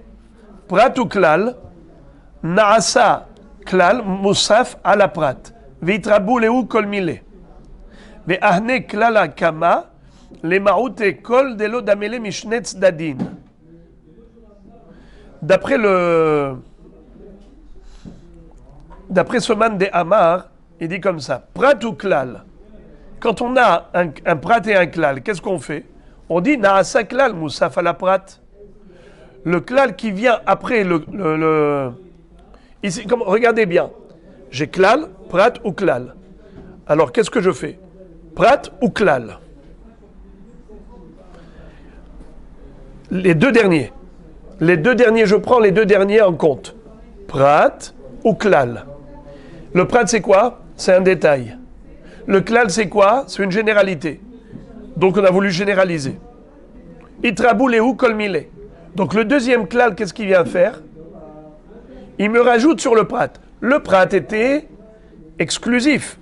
prat ou klal, naasa klal musaf ala prat, vitrabu leu kol mile. Ve'ahne klala kama, le maoute kol de lo damele mishnetz dadin. D'après ce man de Hamar, il dit comme ça, prat ou klal. Quand on a un prat et un klal, qu'est-ce qu'on fait? On dit naasa klal musaf ala prat. Le klal qui vient après ici, regardez bien, j'ai klal, prat ou klal. Alors qu'est-ce que je fais? Prat ou klal? Les deux derniers, je prends les deux derniers en compte. Prat ou klal. Le prat c'est quoi? C'est un détail. Le klal c'est quoi? C'est une généralité. Donc on a voulu généraliser. Itrabu leu kol mile. Donc le deuxième klal, qu'est-ce qu'il vient faire? Il me rajoute sur le prat. Le prat était exclusif.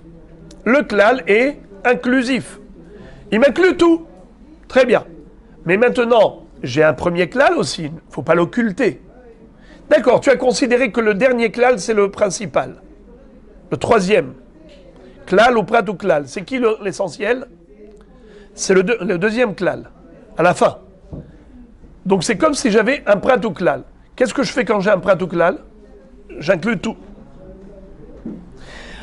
Le klal est inclusif. Il m'inclut tout. Très bien. Mais maintenant, j'ai un premier klal aussi. Il ne faut pas l'occulter. D'accord, tu as considéré que le dernier klal, c'est le principal. Le troisième. Klal ou prat ou klal. C'est qui l'essentiel? C'est le deuxième klal. À la fin. Donc c'est comme si j'avais un prat ou klal. Qu'est-ce que je fais quand j'ai un prat ou klal? J'inclus tout.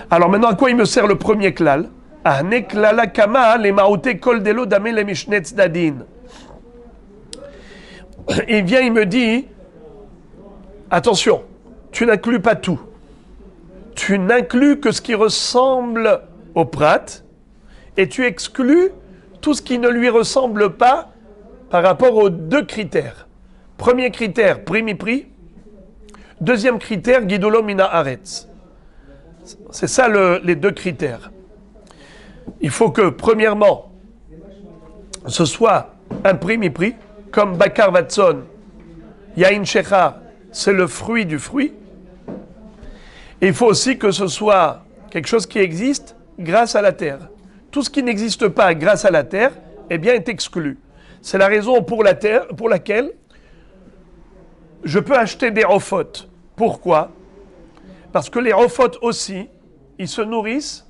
Alors maintenant, à quoi il me sert le premier klal? Ahne klala kama le maoute kol delo dame le mishnetz dadin. Il vient, il me dit, attention, tu n'inclus pas tout. Tu n'inclus que ce qui ressemble au prat et tu exclus tout ce qui ne lui ressemble pas par rapport aux deux critères. Premier critère, primi-pri. Deuxième critère, guidolo mina aretz. C'est ça les deux critères. Il faut que, premièrement, ce soit un primi-pri, comme Bakar Vatson, Yain Shechar, c'est le fruit du fruit. Et il faut aussi que ce soit quelque chose qui existe grâce à la terre. Tout ce qui n'existe pas grâce à la terre, eh bien, est exclu. C'est la raison pour laquelle je peux acheter des rofotes. Pourquoi? Parce que les rofotes aussi, ils se nourrissent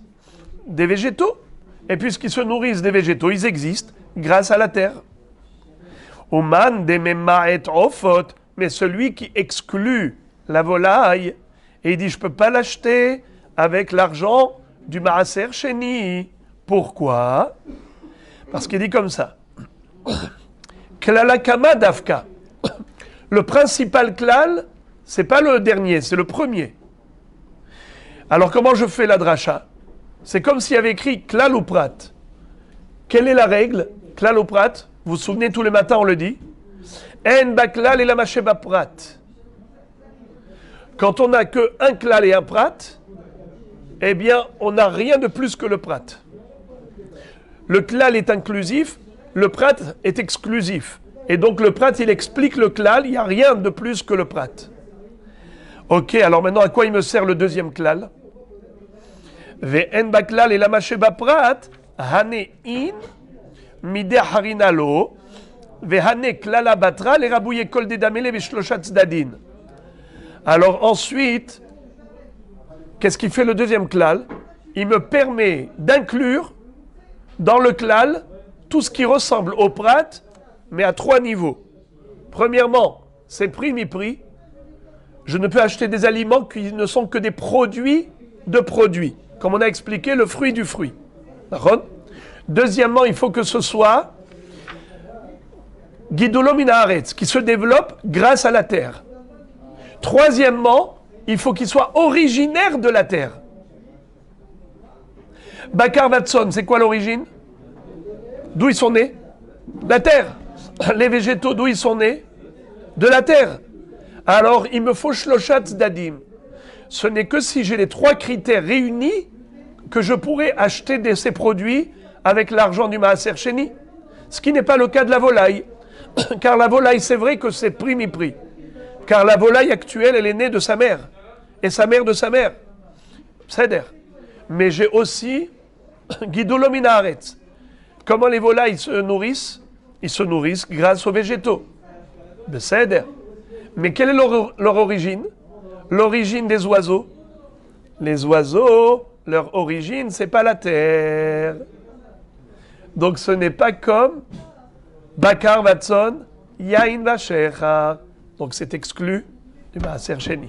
des végétaux. Et puisqu'ils se nourrissent des végétaux, ils existent grâce à la terre. Oman de memaet rofot mais celui qui exclut la volaille, et il dit, je ne peux pas l'acheter avec l'argent du Maaser Sheni. Pourquoi? Parce qu'il dit comme ça. Klalakama Dafka. Le principal klal, c'est pas le dernier, c'est le premier. Alors comment je fais la dracha? C'est comme s'il y avait écrit klal ou prat. Quelle est la règle? Klal ou prat? Vous vous souvenez, tous les matins on le dit. En baklal et la macheba prat. Quand on n'a que un klal et un prat, eh bien on n'a rien de plus que le prat. Le klal est inclusif, le prat est exclusif. Et donc le prat, il explique le klal, il n'y a rien de plus que le prat. Ok, alors maintenant, à quoi il me sert le deuxième klal? Ve'en baklal et la macheba prat, hane in, mide harinalo, ve'hane klala batra, les rabouye kol dedamele ve'shloshat tzadadin. Alors ensuite, qu'est-ce qui fait le deuxième klal? Il me permet d'inclure dans le klal tout ce qui ressemble au prat, mais à 3 niveaux. Premièrement, c'est prix mi-prix. Je ne peux acheter des aliments qui ne sont que des produits de produits. Comme on a expliqué, le fruit du fruit. D'accord? Deuxièmement, il faut que ce soit Gidulo min haaretz, qui se développe grâce à la terre. Troisièmement, il faut qu'il soit originaire de la terre. Bakar Watson, c'est quoi l'origine? D'où ils sont nés? La terre. Les végétaux, d'où ils sont nés? De la terre. Alors, il me faut shloshat tzadadim. Ce n'est que si j'ai les 3 critères réunis que je pourrais acheter ces produits avec l'argent du Maaser Sheni. Ce qui n'est pas le cas de la volaille. Car la volaille, c'est vrai que c'est prix mi-prix. Car la volaille actuelle, elle est née de sa mère. Et sa mère de sa mère. C'est-à-dire. Mais j'ai aussi Gidulo min haaretz. Comment les volailles se nourrissent? Ils se nourrissent grâce aux végétaux. C'est-à-dire. Mais quelle est leur origine? L'origine des oiseaux. Les oiseaux, leur origine, c'est pas la terre. Donc ce n'est pas comme Bakar Watson, Yain Vachecha. Donc c'est exclu du Maaser Sheni.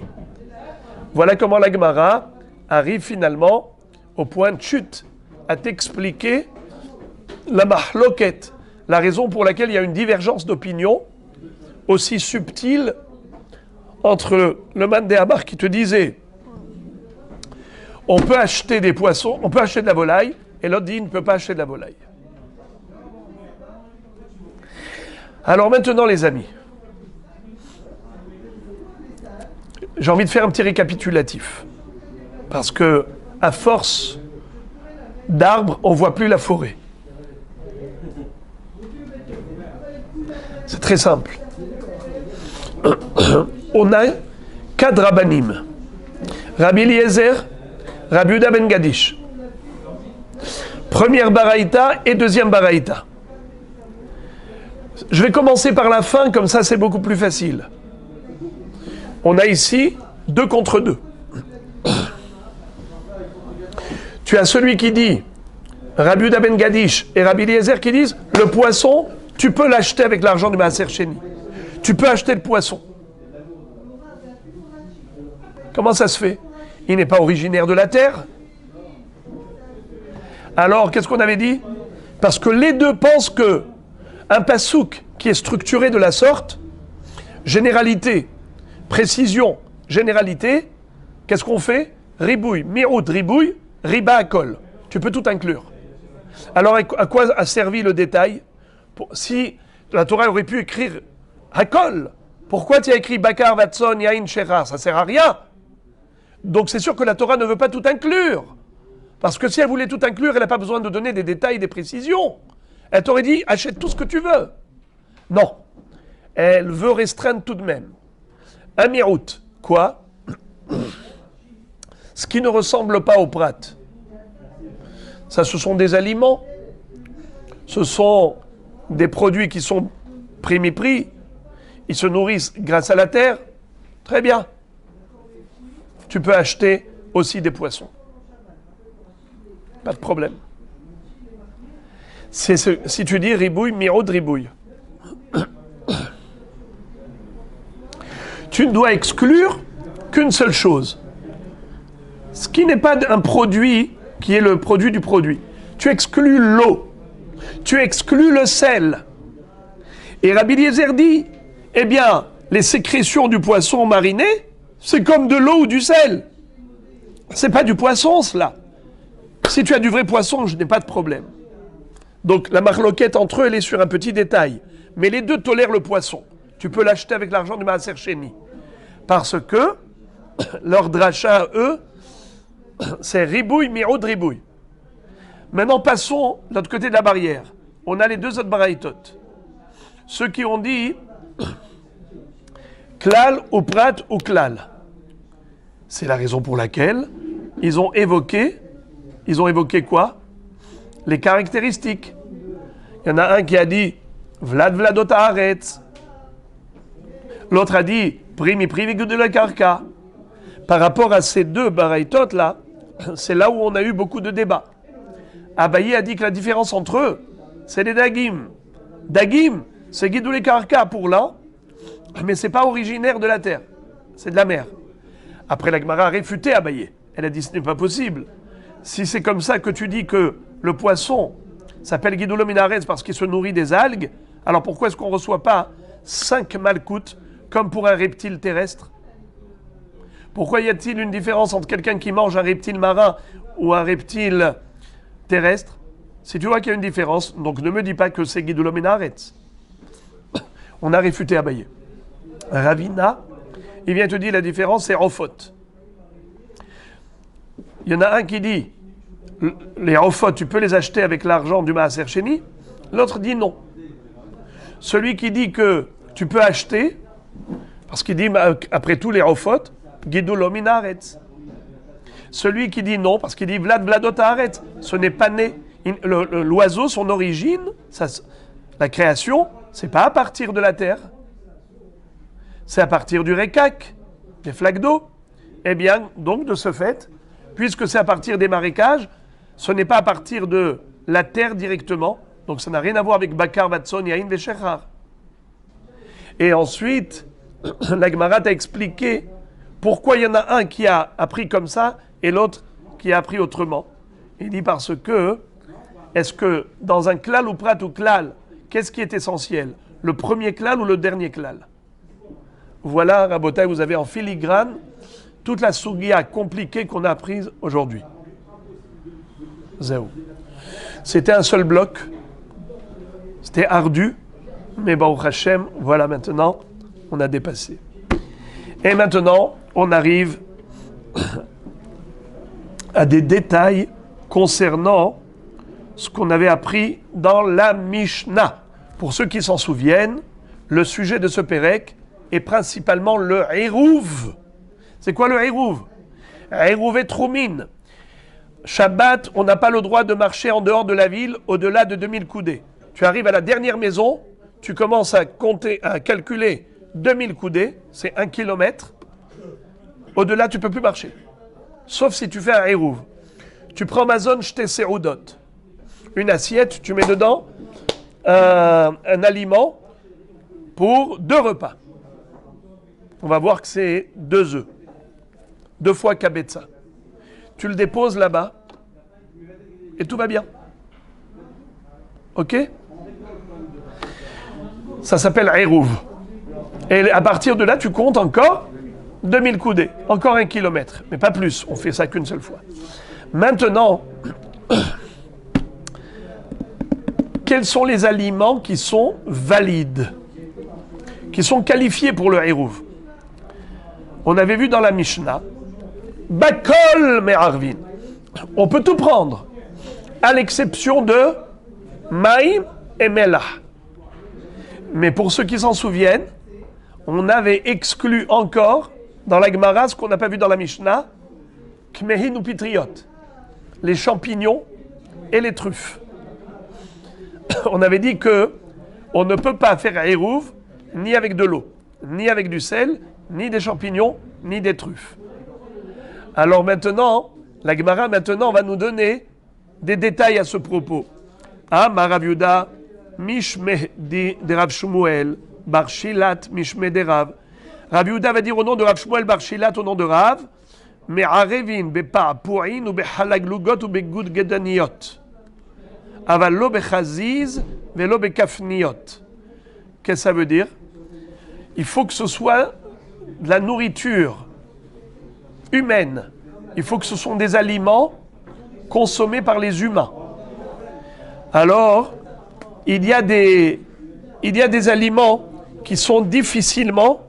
Voilà comment la Gemara arrive finalement au point de chute à t'expliquer la mahloket, la raison pour laquelle il y a une divergence d'opinion aussi subtile entre le man de Amar qui te disait on peut acheter des poissons, on peut acheter de la volaille, et l'autre dit il ne peut pas acheter de la volaille. Alors maintenant les amis, j'ai envie de faire un petit récapitulatif. Parce que, à force d'arbres, on ne voit plus la forêt. C'est très simple. On a 4 rabbanim. Rabbi Eliezer, Rabbi Yehuda ben Gadish. Première baraïta et deuxième baraïta. Je vais commencer par la fin, comme ça c'est beaucoup plus facile. On a ici 2 contre 2. Tu as celui qui dit, Rabbi Yehuda ben Gadish et Rabbi Eliezer qui disent, le poisson, tu peux l'acheter avec l'argent du Maaser Sheni. Tu peux acheter le poisson. Comment ça se fait? Il n'est pas originaire de la terre. Alors, qu'est-ce qu'on avait dit? Parce que les deux pensent que un pasouk qui est structuré de la sorte, généralité, précision, généralité, qu'est-ce qu'on fait? Ribouille, mirout, ribouille, riba akol. Tu peux tout inclure. Alors, à quoi a servi le détail? Si la Torah aurait pu écrire akol, pourquoi tu as écrit Bakar, Watson, Yain, Sherar? Ça ne sert à rien. Donc c'est sûr que la Torah ne veut pas tout inclure. Parce que si elle voulait tout inclure, elle n'a pas besoin de donner des détails, des précisions. Elle t'aurait dit, achète tout ce que tu veux. Non. Elle veut restreindre tout de même. Un mirout. Quoi? Ce qui ne ressemble pas au prat. Ça, ce sont des aliments. Ce sont des produits qui sont prix. Ils se nourrissent grâce à la terre. Très bien. Tu peux acheter aussi des poissons. Pas de problème. Si tu dis ribouille, miroud, ribouille. tu ne dois exclure qu'une seule chose. Ce qui n'est pas un produit qui est le produit du produit. Tu exclus l'eau. Tu exclus le sel. Et Rabbi Eliezer dit, eh bien, les sécrétions du poisson mariné, c'est comme de l'eau ou du sel. C'est pas du poisson, cela. Si tu as du vrai poisson, je n'ai pas de problème. Donc, la marloquette entre eux, elle est sur un petit détail. Mais les deux tolèrent le poisson. Tu peux l'acheter avec l'argent du Maaser Sheni. Parce que, leur dracha, eux, c'est ribouille, miroud, ribouille. Maintenant, passons de l'autre côté de la barrière. On a les deux autres baraïtot. Ceux qui ont dit klal ou prat ou klal. C'est la raison pour laquelle ils ont évoqué quoi? Les caractéristiques. Il y en a un qui a dit Vlad Vladot Haaretz. L'autre a dit Primi Privigu de la Karka. Par rapport à ces deux baraïtot là, c'est là où on a eu beaucoup de débats. Abaye a dit que la différence entre eux, c'est les dagim. Dagim, c'est Guidou les Karka pour l'un, mais c'est pas originaire de la terre, c'est de la mer. Après, la Gemara a réfuté Abaye. Elle a dit ce n'est pas possible. Si c'est comme ça que tu dis que le poisson s'appelle Guidoulo Minaretz parce qu'il se nourrit des algues, alors pourquoi est-ce qu'on ne reçoit pas 5 malkoutes comme pour un reptile terrestre? Pourquoi y a-t-il une différence entre quelqu'un qui mange un reptile marin ou un reptile terrestre? Si tu vois qu'il y a une différence, donc ne me dis pas que c'est Guidoulo Minaretz. On a réfuté Abaye. Ravina, il vient te dire la différence, c'est Rofot. Il y en a un qui dit les Rofot, tu peux les acheter avec l'argent du Maaser Sheni. L'autre dit non. Celui qui dit que tu peux acheter, parce qu'il dit après tout les Rofot, Guidoulo Minaretz. Celui qui dit non, parce qu'il dit Vlad Vladot Haaretz, ce n'est pas né. L'oiseau, son origine, la création, c'est pas à partir de la terre. C'est à partir du récac, des flaques d'eau. Eh bien, donc, de ce fait, puisque c'est à partir des marécages, ce n'est pas à partir de la terre directement. Donc, ça n'a rien à voir avec Bakar, Vatson, Yain, Veshechar. Et ensuite, la Gemara t'a expliqué pourquoi il y en a un qui a appris comme ça et l'autre qui a appris autrement. Il dit parce que, est-ce que dans un klal ou prat ou klal, qu'est-ce qui est essentiel? Le premier klal ou le dernier klal? Voilà, Rabotai, vous avez en filigrane toute la sougia compliquée qu'on a apprise aujourd'hui. Zéro. C'était un seul bloc. C'était ardu. Mais Baruch Hashem, voilà maintenant, on a dépassé. Et maintenant, on arrive à des détails concernant ce qu'on avait appris dans la Mishnah. Pour ceux qui s'en souviennent, le sujet de ce Pérec est principalement le Hérouv. C'est quoi le Hérouv? Hérouv et Troumin. Shabbat, on n'a pas le droit de marcher en dehors de la ville au-delà de 2000 coudées. Tu arrives à la dernière maison, tu commences à compter, à calculer 2000 coudées, c'est 1 kilomètre. Au-delà, tu ne peux plus marcher. Sauf si tu fais un Hérouv. Tu prends ma zone, je t'ai Seroudot. Une assiette, tu mets dedans un aliment pour 2 repas. On va voir que c'est 2 œufs. 2 fois kabetza. Tu le déposes là-bas et tout va bien. Ok? Ça s'appelle Hérouv. Et à partir de là, tu comptes encore 2000 coudées. Encore 1 kilomètre. Mais pas plus. On fait ça qu'une seule fois. Maintenant, quels sont les aliments qui sont valides, qui sont qualifiés pour le Hérouv? On avait vu dans la Mishnah, Bakol Me'arvin. On peut tout prendre, à l'exception de Maïm et Melah. Mais pour ceux qui s'en souviennent, on avait exclu encore dans la Gemara ce qu'on n'a pas vu dans la Mishnah, Kmehin ou Pitriot, les champignons et les truffes. On avait dit que on ne peut pas faire Hérouv ni avec de l'eau, ni avec du sel, ni des champignons, ni des truffes. Alors maintenant, la Gemara maintenant va nous donner des détails à ce propos. Ah, Rav Yehuda, Mishme de Rav Shmuel, Bar Shilat, Mishme de Rav. Rabbi Yehuda va dire au nom de Rav Shmuel Bar Shilat, au nom de Rav, mais arevin bepa'apu'in ou behalaglugot ou begud gedaniot. Aval lo bechaziz velo bekafniot. Qu'est-ce que ça veut dire? Il faut que ce soit de la nourriture humaine. Il faut que ce sont des aliments consommés par les humains. Alors, il y a des aliments qui sont difficilement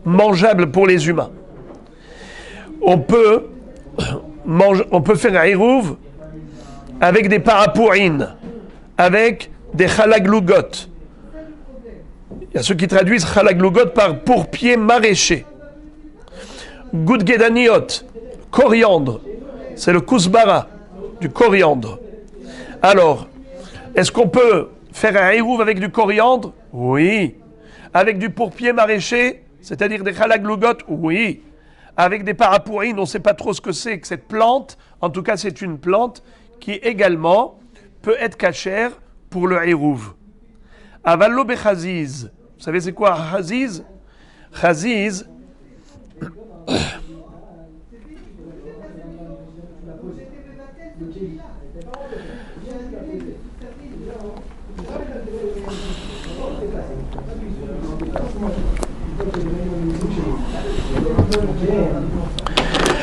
mangeables pour les humains. On peut faire un hérouv avec des parapourines, avec des chalaglougot. Il y a ceux qui traduisent chalaglougot par pourpier maraîcher. Goudgedaniot, coriandre, c'est le kousbara, du coriandre. Alors, est-ce qu'on peut faire un hérouv avec du coriandre? Oui. Avec du pourpier maraîcher, c'est-à-dire des chalaglougot? Oui. Avec des parapourines, on ne sait pas trop ce que c'est que cette plante. En tout cas, c'est une plante qui également peut être cachère pour le hérouv. Avallo bechaziz. Vous savez c'est quoi chaziz? Chaziz,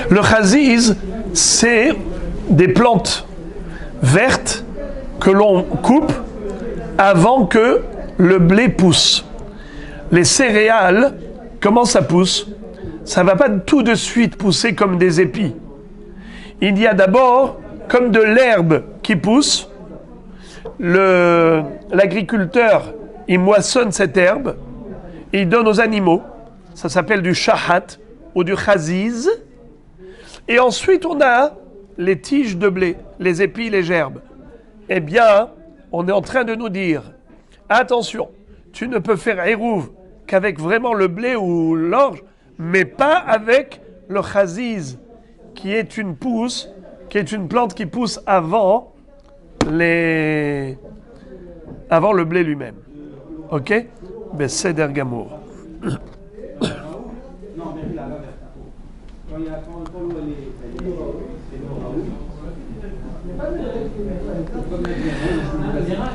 le chaziz, c'est des plantes vertes que l'on coupe avant que le blé pousse. Les céréales, comment ça pousse? Ça ne va pas tout de suite pousser comme des épis. Il y a d'abord comme de l'herbe qui pousse. L'agriculteur, il moissonne cette herbe, il donne aux animaux. Ça s'appelle du shahat ou du chaziz. Et ensuite, on a les tiges de blé, les épis, les gerbes. Eh bien, on est en train de nous dire, attention, tu ne peux faire hérouv qu'avec vraiment le blé ou l'orge, mais pas avec le chaziz, qui est une pousse, qui est une plante qui pousse avant le blé lui-même. Ok? Ben, Seder Gamour.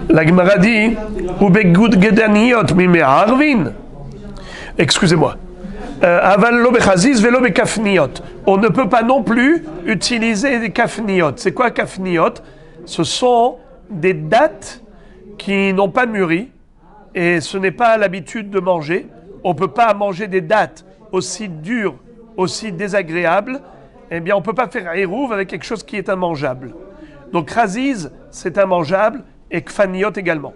La Gemara dit Ubegud gedaniot mime arvin. Excusez-moi. Aval lo bechaziz velo bekafniot. On ne peut pas non plus utiliser des kafniot. C'est quoi kafniot? Ce sont des dattes qui n'ont pas mûri et ce n'est pas l'habitude de manger. On ne peut pas manger des dattes aussi dures, aussi désagréables. Eh bien, on ne peut pas faire hérouv avec quelque chose qui est immangeable. Donc, chaziz, c'est immangeable, et kfaniot également.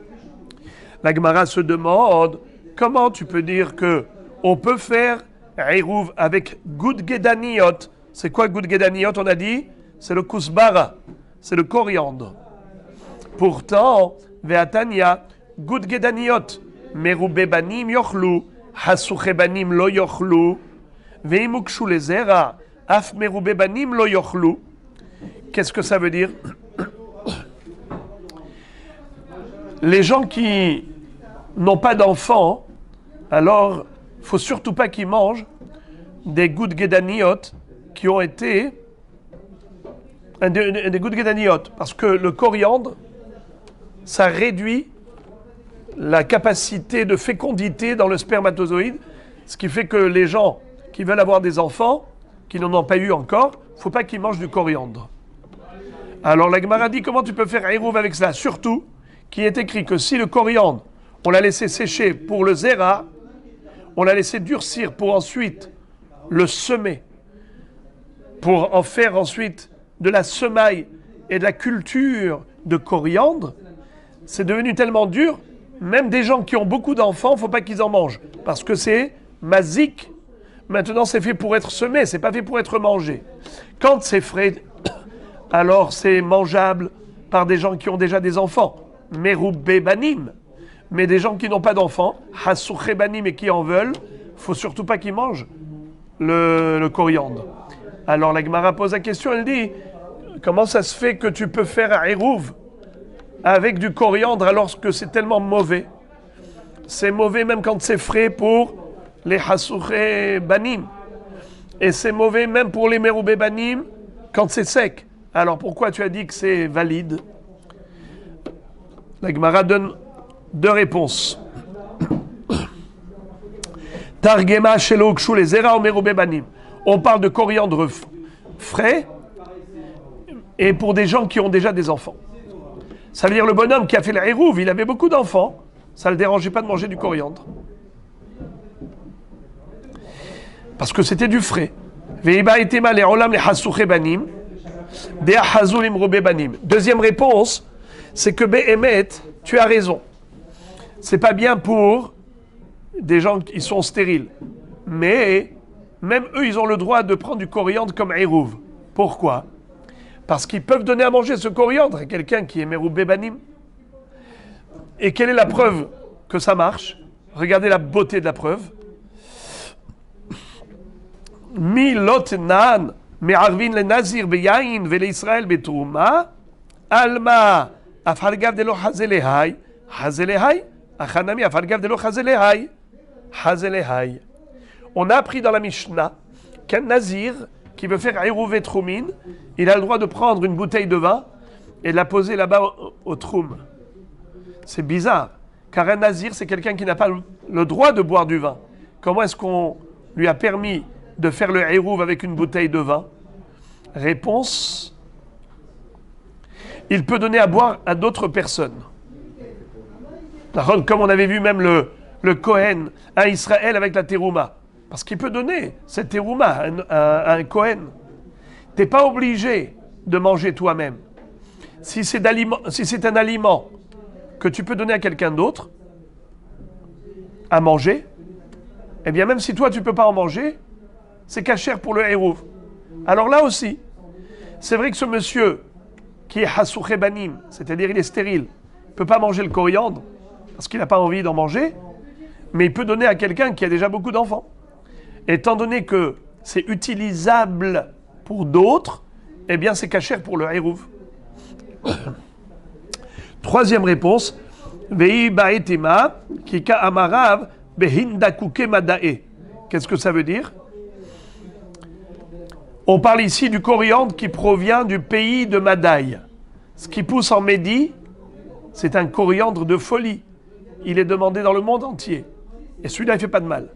La Gemara se demande, comment tu peux dire que on peut faire hérouv avec goudgedaniot? C'est quoi goudgedaniot? On a dit, c'est le kousbara, c'est le coriandre. Pourtant, ve'atania, goudgedaniot, merubebanim yochlu, hasuchebanim lo yochlu, ve'imukshu lezera, af merubebanim lo yochlu. Qu'est-ce que ça veut dire? Les gens qui n'ont pas d'enfants, alors il ne faut surtout pas qu'ils mangent des goudgedaniot qui ont été des goudgedaniot, parce que le coriandre, ça réduit la capacité de fécondité dans le spermatozoïde, ce qui fait que les gens qui veulent avoir des enfants, qui n'en ont pas eu encore, il ne faut pas qu'ils mangent du coriandre. Alors la Gemara dit comment tu peux faire hérouv avec cela? Surtout qu'il est écrit que si le coriandre, on l'a laissé sécher pour le zera, on l'a laissé durcir pour ensuite le semer, pour en faire ensuite de la semaille et de la culture de coriandre, c'est devenu tellement dur, même des gens qui ont beaucoup d'enfants, il ne faut pas qu'ils en mangent, parce que c'est mazik. Maintenant c'est fait pour être semé, c'est pas fait pour être mangé. Quand c'est frais, alors c'est mangeable par des gens qui ont déjà des enfants. Merubebanim. Mais des gens qui n'ont pas d'enfants, hasuchebanim et qui en veulent, il ne faut surtout pas qu'ils mangent le coriandre. Alors la Gemara pose la question, elle dit, comment ça se fait que tu peux faire un hérouv avec du coriandre alors que c'est tellement mauvais? c'est mauvais même quand c'est frais pour les Hasouché Banim. Et c'est mauvais même pour les Meroubé Banim quand c'est sec. Alors pourquoi tu as dit que c'est valide? La Gemara donne deux réponses. Targema shelo kshu les zera Meroubé Banim. On parle de coriandre frais et pour des gens qui ont déjà des enfants. Ça veut dire le bonhomme qui a fait le hérouv, il avait beaucoup d'enfants, ça ne le dérangeait pas de manger du coriandre. Parce que c'était du frais. Deuxième réponse, c'est que Behemet, tu as raison. C'est pas bien pour des gens qui sont stériles. Mais même eux, ils ont le droit de prendre du coriandre comme hérouv. Pourquoi? Parce qu'ils peuvent donner à manger ce coriandre à quelqu'un qui est Meroubé Banim. Et quelle est la preuve que ça marche? Regardez la beauté de la preuve. Mi lot nan me'arvin le nazir beyain vele Israël betrouma alma afalgav de lo hazelehai achanami afalgav de lo hazelehai. On a appris dans la Mishnah qu'un nazir qui veut faire Hérouvé Troumine, il a le droit de prendre une bouteille de vin et de la poser là-bas au Troum. C'est bizarre, car un nazir, c'est quelqu'un qui n'a pas le droit de boire du vin. Comment est-ce qu'on lui a permis de faire le Hérouv avec une bouteille de vin? Réponse, il peut donner à boire à d'autres personnes. Comme on avait vu même le Kohen à Israël avec la terouma. Parce qu'il peut donner cette terouma à un Kohen. Tu n'es pas obligé de manger toi-même. Si c'est un aliment que tu peux donner à quelqu'un d'autre à manger, eh bien même si toi tu ne peux pas en manger, c'est cachère pour le hérouv. Alors là aussi, c'est vrai que ce monsieur qui est Hasouché Banim, c'est-à-dire il est stérile, il ne peut pas manger le coriandre parce qu'il n'a pas envie d'en manger, mais il peut donner à quelqu'un qui a déjà beaucoup d'enfants. Étant donné que c'est utilisable pour d'autres, eh bien c'est cachère pour le hérouv. Troisième réponse, Vei baetema kika amarav behindakuke madae. Qu'est-ce que ça veut dire? On parle ici du coriandre qui provient du pays de Madaï. Ce qui pousse en Médie, c'est un coriandre de folie. Il est demandé dans le monde entier. Et celui-là, il ne fait pas de mal.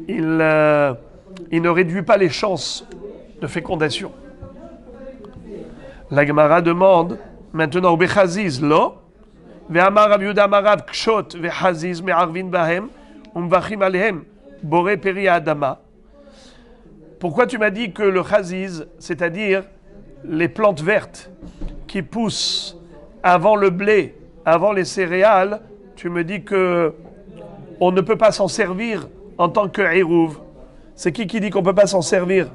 Il ne réduit pas les chances de fécondation. La Gemara demande maintenant au Bechaziz, lo, ve'amar Rav Yehuda amar Rav kshot ve'chaziz me'arvin bahem umvachim alehem boré peri adama. Pourquoi tu m'as dit que le chaziz, c'est-à-dire les plantes vertes qui poussent avant le blé, avant les céréales, tu me dis que on ne peut pas s'en servir en tant que hérouv? C'est qui dit qu'on ne peut pas s'en servir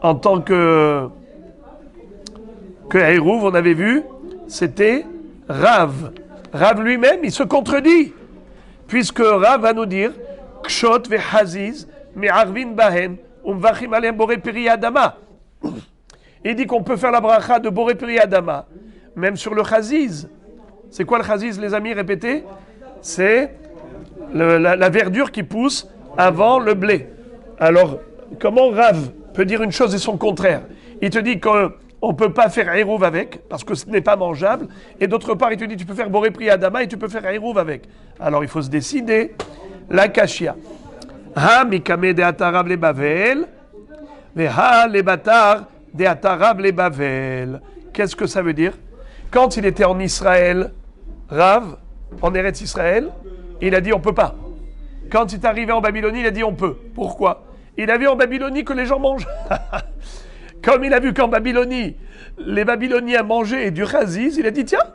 en tant que hérouv? On avait vu, c'était Rav. Rav lui-même, il se contredit, puisque Rav va nous dire Kshot ve'chaziz me'arvin bahen umvachim alehem boré peri adama. Il dit qu'on peut faire la bracha de boré peri adama, même sur le chaziz. C'est quoi le chaziz, les amis? Répétez. C'est la verdure qui pousse avant le blé. Alors, comment Rav peut dire une chose et son contraire? Il te dit qu'on ne peut pas faire hérouv avec, parce que ce n'est pas mangeable, et d'autre part, il te dit tu peux faire boré pri adama et tu peux faire hérouv avec. Alors, il faut se décider. La kashia. Ha mikame de atarab le bavel, ve ha le batar de atarab le bavel. Qu'est-ce que ça veut dire? Quand il était en Israël, Rav, en Eretz Israël, il a dit on peut pas. Quand il est arrivé en Babylonie, il a dit on peut. Pourquoi? Il a vu en Babylonie que les gens mangent. Comme il a vu qu'en Babylonie, les Babyloniens mangeaient du chaziz, il a dit tiens,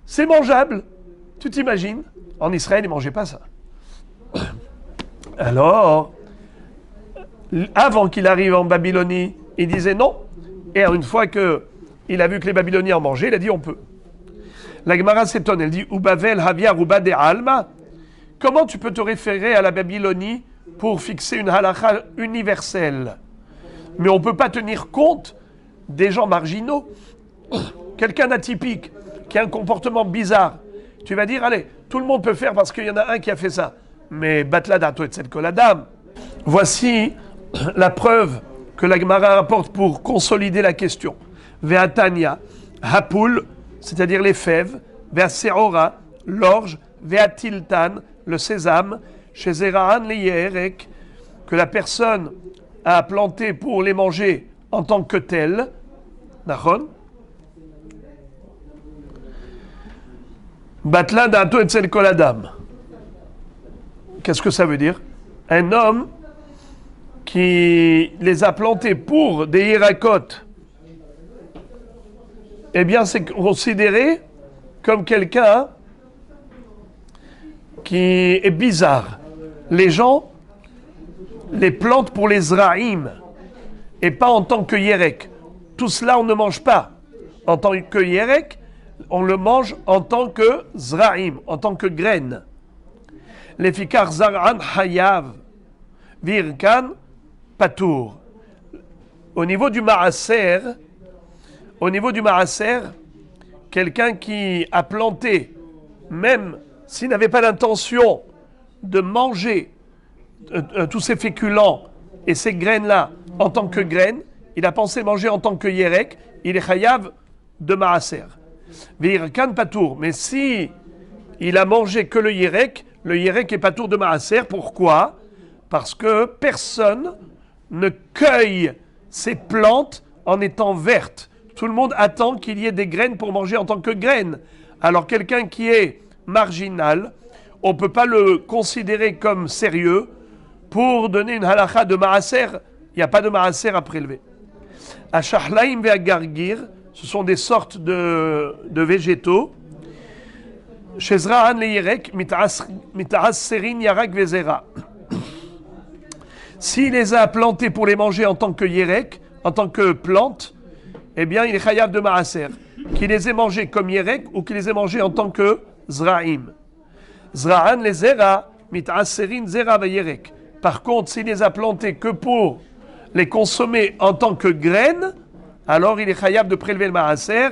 c'est mangeable. Tu t'imagines? En Israël, ils ne mangeaient pas ça. Alors, avant qu'il arrive en Babylonie, il disait non. Et une fois qu'il a vu que les Babyloniens en mangeaient, il a dit on peut. La Gemara s'étonne, elle dit Ubavel Havia Ruba de Alma. Comment tu peux te référer à la Babylonie pour fixer une halakha universelle? Mais on ne peut pas tenir compte des gens marginaux. Quelqu'un d'atypique, qui a un comportement bizarre. Tu vas dire, allez, tout le monde peut faire parce qu'il y en a un qui a fait ça. Mais Batla Dato et Tzel Koladam. Voici la preuve que la Gemara rapporte pour consolider la question. Ve'atania, Hapul, c'est-à-dire les fèves, Ve'aseora, l'orge, Ve'atiltan, le sésame, chez Zeraan les Yerek, que la personne a planté pour les manger en tant que tel. Nachon. Batla Dato et Tzel Koladam. Qu'est-ce que ça veut dire? Un homme qui les a plantés pour des hiérakot, eh bien c'est considéré comme quelqu'un qui est bizarre. Les gens les plantent pour les zraïm et pas en tant que yérek. Tout cela on ne mange pas en tant que yérek, on le mange en tant que zraïm, en tant que graine. Les fikar zar'an hayav virkan patour. Au niveau du maaser, quelqu'un qui a planté, même s'il n'avait pas l'intention de manger tous ces féculents et ces graines-là en tant que graines, il a pensé manger en tant que yérek, il est chayav de maaser. Virkan patour. Mais si il a mangé que le yérek est patour de maaser. Pourquoi? Parce que personne ne cueille ces plantes en étant vertes. Tout le monde attend qu'il y ait des graines pour manger en tant que graines. Alors quelqu'un qui est marginal, on ne peut pas le considérer comme sérieux pour donner une halakha de maaser. Il n'y a pas de maaser à prélever. Ashahlaim ve'agargir, ce sont des sortes de végétaux. Chez Zra'an le Yerek, mita'asserin yarak vezera. S'il les a plantés pour les manger en tant que yerek, en tant que plante, eh bien il est chayav de maaser. Qu'il les ait mangés comme yerek ou qu'il les ait mangés en tant que zra'im. Zra'an les zera, mit'asserin zera yerek. Par contre, s'il les a plantés que pour les consommer en tant que graines, alors il est chayav de prélever le maaser,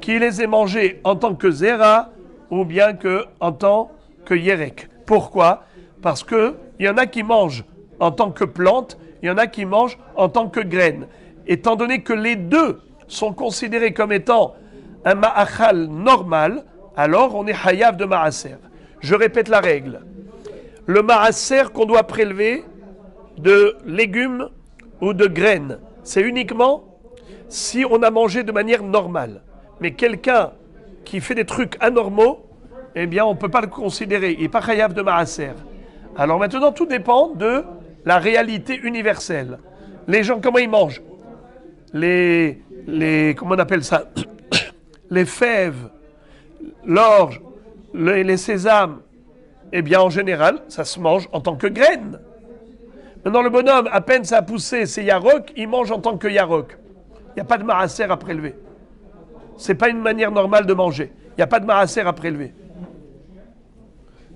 qu'il les ait mangés en tant que zera ou bien que en tant que yerek. Pourquoi? Parce que il y en a qui mangent en tant que plante, il y en a qui mangent en tant que graine. Étant donné que les deux sont considérés comme étant un ma'achal normal, alors on est hayav de maaser. Je répète la règle. Le maaser qu'on doit prélever de légumes ou de graines, c'est uniquement si on a mangé de manière normale. Mais quelqu'un qui fait des trucs anormaux, eh bien on ne peut pas le considérer. Il n'est pas hayav de maaser. Alors maintenant, tout dépend de la réalité universelle. Les gens, comment ils mangent? Comment on appelle ça? Les fèves, l'orge, les sésames, eh bien en général, ça se mange en tant que graine. Maintenant, le bonhomme, à peine ça a poussé, c'est yarok, il mange en tant que yarok. Il n'y a pas de maaser à prélever. Ce n'est pas une manière normale de manger. Il n'y a pas de maaser à prélever.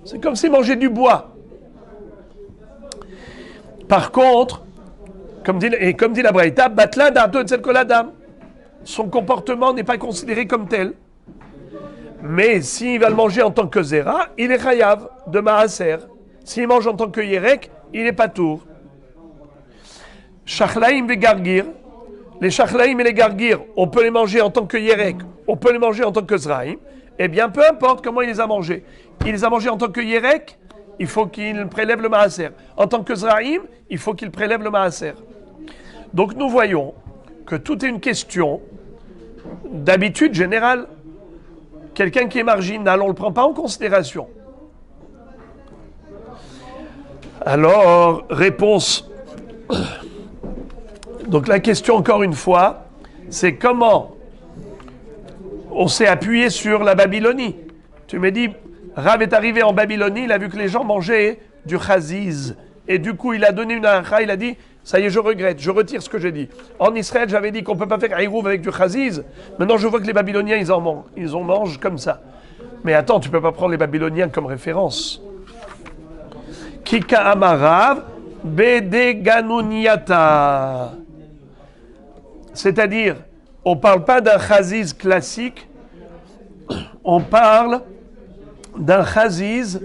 C'est comme si manger du bois. Par contre, comme dit la Braïta, Batla Dato et Tzel Koladam, son comportement n'est pas considéré comme tel. Mais s'il va le manger en tant que zera, il est chayav de maaser. S'il mange en tant que yerek, il est patour. Shachlaim et gargir, les shachlaim et les gargir, on peut les manger en tant que yerek, on peut les manger en tant que zraim. Eh bien, peu importe comment il les a mangés. Il les a mangés en tant que yerek, il faut qu'il prélève le maaser. En tant que zraim, il faut qu'il prélève le maaser. Donc nous voyons que tout est une question d'habitude générale. Quelqu'un qui est marginal, on ne le prend pas en considération. Alors, réponse. Donc la question, encore une fois, c'est comment on s'est appuyé sur la Babylonie. Tu me dis, Rav est arrivé en Babylonie, il a vu que les gens mangeaient du chaziz. Et du coup, il a donné une halakha, il a dit, ça y est, je regrette, je retire ce que j'ai dit. En Israël, j'avais dit qu'on ne peut pas faire Aïrouv avec du chaziz. Maintenant, je vois que les Babyloniens, ils en mangent comme ça. Mais attends, tu ne peux pas prendre les Babyloniens comme référence. Kika amarav bedeganuniata. C'est-à-dire, on ne parle pas d'un chaziz classique, on parle d'un chaziz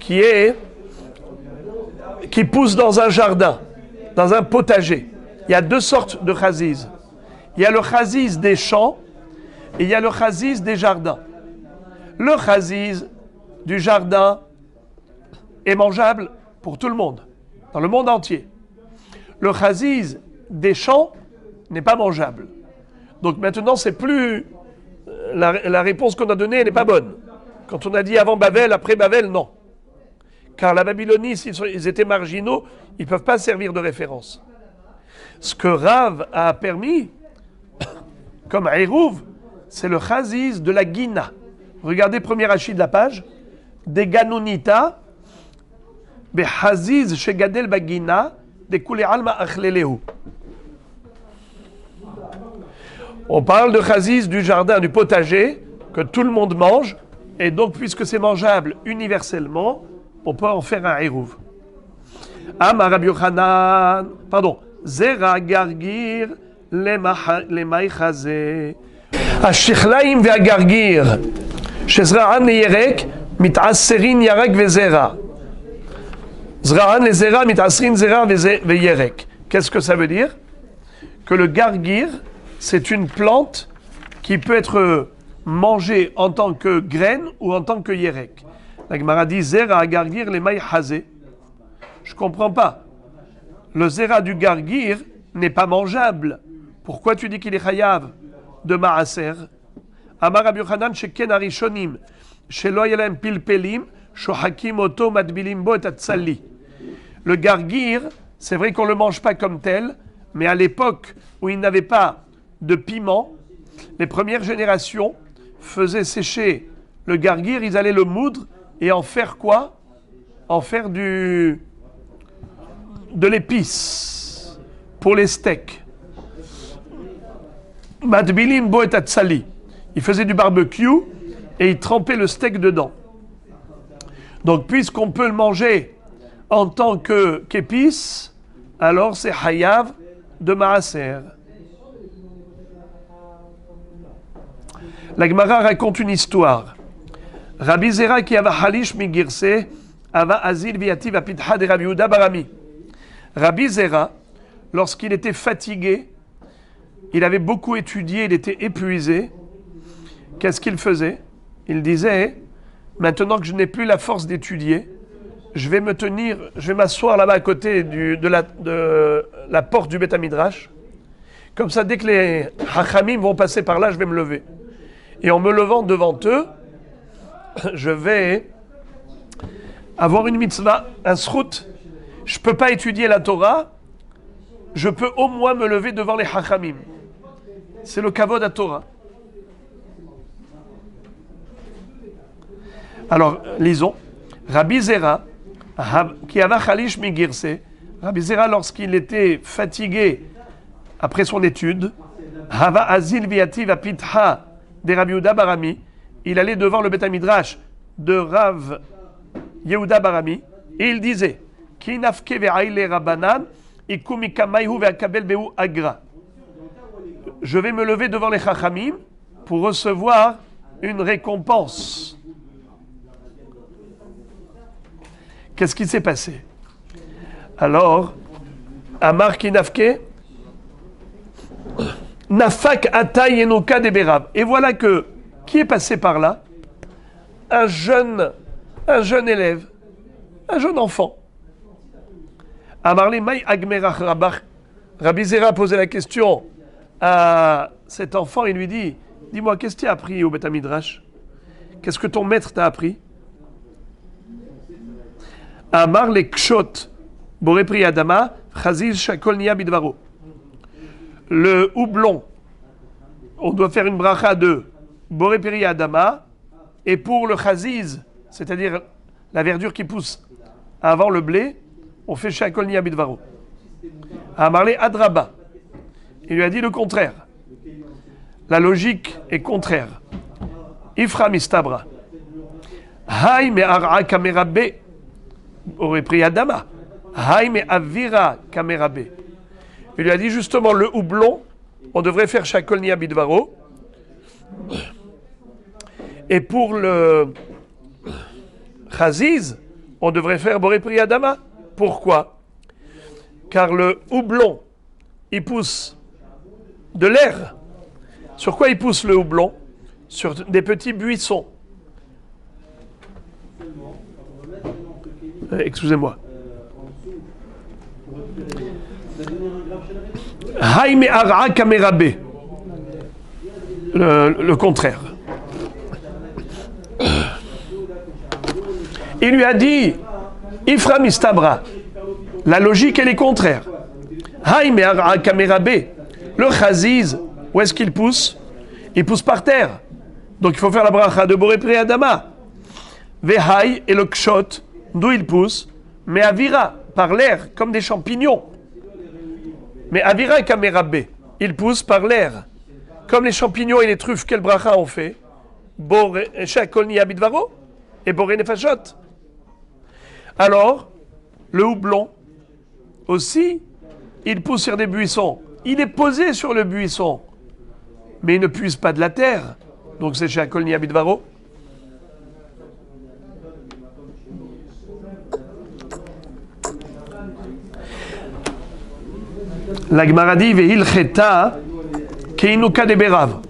qui pousse dans un jardin, dans un potager. Il y a deux sortes de chaziz. Il y a le chaziz des champs et il y a le chaziz des jardins. Le chaziz du jardin est mangeable pour tout le monde, dans le monde entier. Le chaziz des champs n'est pas mangeable. Donc maintenant, c'est plus... La réponse qu'on a donnée, elle n'est pas bonne. Quand on a dit avant Babel, après Babel, non. Car la Babylonie, s'ils étaient marginaux, ils ne peuvent pas servir de référence. Ce que Rav a permis, comme Eruv, c'est le chaziz de la Guina. Regardez premier rachis de la page. Des Ganunita, be chaziz shegadel bagina, de kule alma achlelehu. On parle de chaziz du jardin, du potager, que tout le monde mange, et donc puisque c'est mangeable universellement, on peut en faire un Eruv. Amar Rabbi Yochanan, Zera gargir lemay chazé. השכליים והגרגיר שזרען לירק מתעשרין ירק וזרע. זרען לזרע מתעשרין זרע וירק. Qu'est-ce que ça veut dire? Que le gargir, c'est une plante qui peut être mangée en tant que graine ou en tant que yerek. La Gemara dit zera gargir lemay chazé. Je comprends pas. Le zera du gargir n'est pas mangeable. Pourquoi tu dis qu'il est chayav de maaser? Amar Rabbi Yochanan sheken harishonim shelo yelem pilpelim shohakim oto madbilim bo et atzali. Le gargir, c'est vrai qu'on le mange pas comme tel, mais à l'époque où il n'avait pas de piment, les premières générations faisaient sécher le gargir, ils allaient le moudre et en faire quoi? En faire de l'épice pour les steaks. Madbilim bo et atzali. Il faisait du barbecue et il trempait le steak dedans. Donc, puisqu'on peut le manger en tant qu'épice, alors c'est hayav de maaser. La Gemara raconte une histoire. Rabbi Zera qui avait halish migirse ava azil viativ apitha de Rabbi Yehuda barami. Rabbi Zera, lorsqu'il était fatigué, il avait beaucoup étudié, il était épuisé. Qu'est-ce qu'il faisait? Il disait, maintenant que je n'ai plus la force d'étudier, je vais m'asseoir là-bas à côté de la porte du Beth Midrash. Comme ça, dès que les Hachamim vont passer par là, je vais me lever. Et en me levant devant eux, je vais avoir une mitzvah, un srout. Je ne peux pas étudier la Torah, je peux au moins me lever devant les Hachamim. C'est le kavod à Torah. Alors, lisons. Rabbi Zera, qui avait chalish migirse, Rabbi Zera, lorsqu'il était fatigué après son étude, hava azil viativ apitha de Rabbi Yehuda barami, il allait devant le Beth Midrash de Rav Yehuda barami, et il disait, ki nafke ve'aile rabanan, ikumi kamayhu ve'akabel be'u agra. Je vais me lever devant les Chachamim pour recevoir une récompense. Qu'est-ce qui s'est passé? Alors, Amar Kinafke, Nafak Atay Enoka de Berav. Et voilà que, qui est passé par là? Un jeune élève, un jeune enfant. Amar Lemay Agmerach Rabach. Rabbi Zera posait la question à cet enfant, il lui dit, dis-moi, qu'est-ce que tu as appris au Beth Midrash? Qu'est-ce que ton maître t'a appris? Amar le kshot, boré pri adama, chaziz shakol niya bidvaro. Le houblon, on doit faire une bracha de boré pri adama, et pour le chaziz, c'est-à-dire la verdure qui pousse avant le blé, on fait shakol niya bidvaro. Amar le adraba. Il lui a dit le contraire. La logique est contraire. Ifra mistabra. Hay me ar'a kamerabe. Aurait pris Adama. Hay me avira kamerabe. Il lui a dit justement le houblon, on devrait faire shakol niya bidvaro. Et pour le chaziz, on devrait faire boré pri adama. Pourquoi? Car le houblon, il pousse de l'air. Sur quoi il pousse le houblon? Sur des petits buissons. Excusez-moi. Haïme ara kamerabe. Le contraire. Il lui a dit Ifra mistabra. La logique, elle est contraire. Haïme ara kamerabe. Le chaziz, où est-ce qu'il pousse? Il pousse par terre. Donc il faut faire la bracha de boré pri adama. Vehaï et le kshot, d'où il pousse? Mais avira, par l'air, comme des champignons. Mais avira et kamerabe, il pousse par l'air. Comme les champignons et les truffes, quel bracha on fait? Boré shakol ni abidvaro et boré nefashot. Alors, le houblon, aussi, il pousse sur des buissons. Il est posé sur le buisson, mais il ne puise pas de la terre. Donc c'est shakol ni abidvaro. La Gemara dit Vehilcheta keinuka de berav.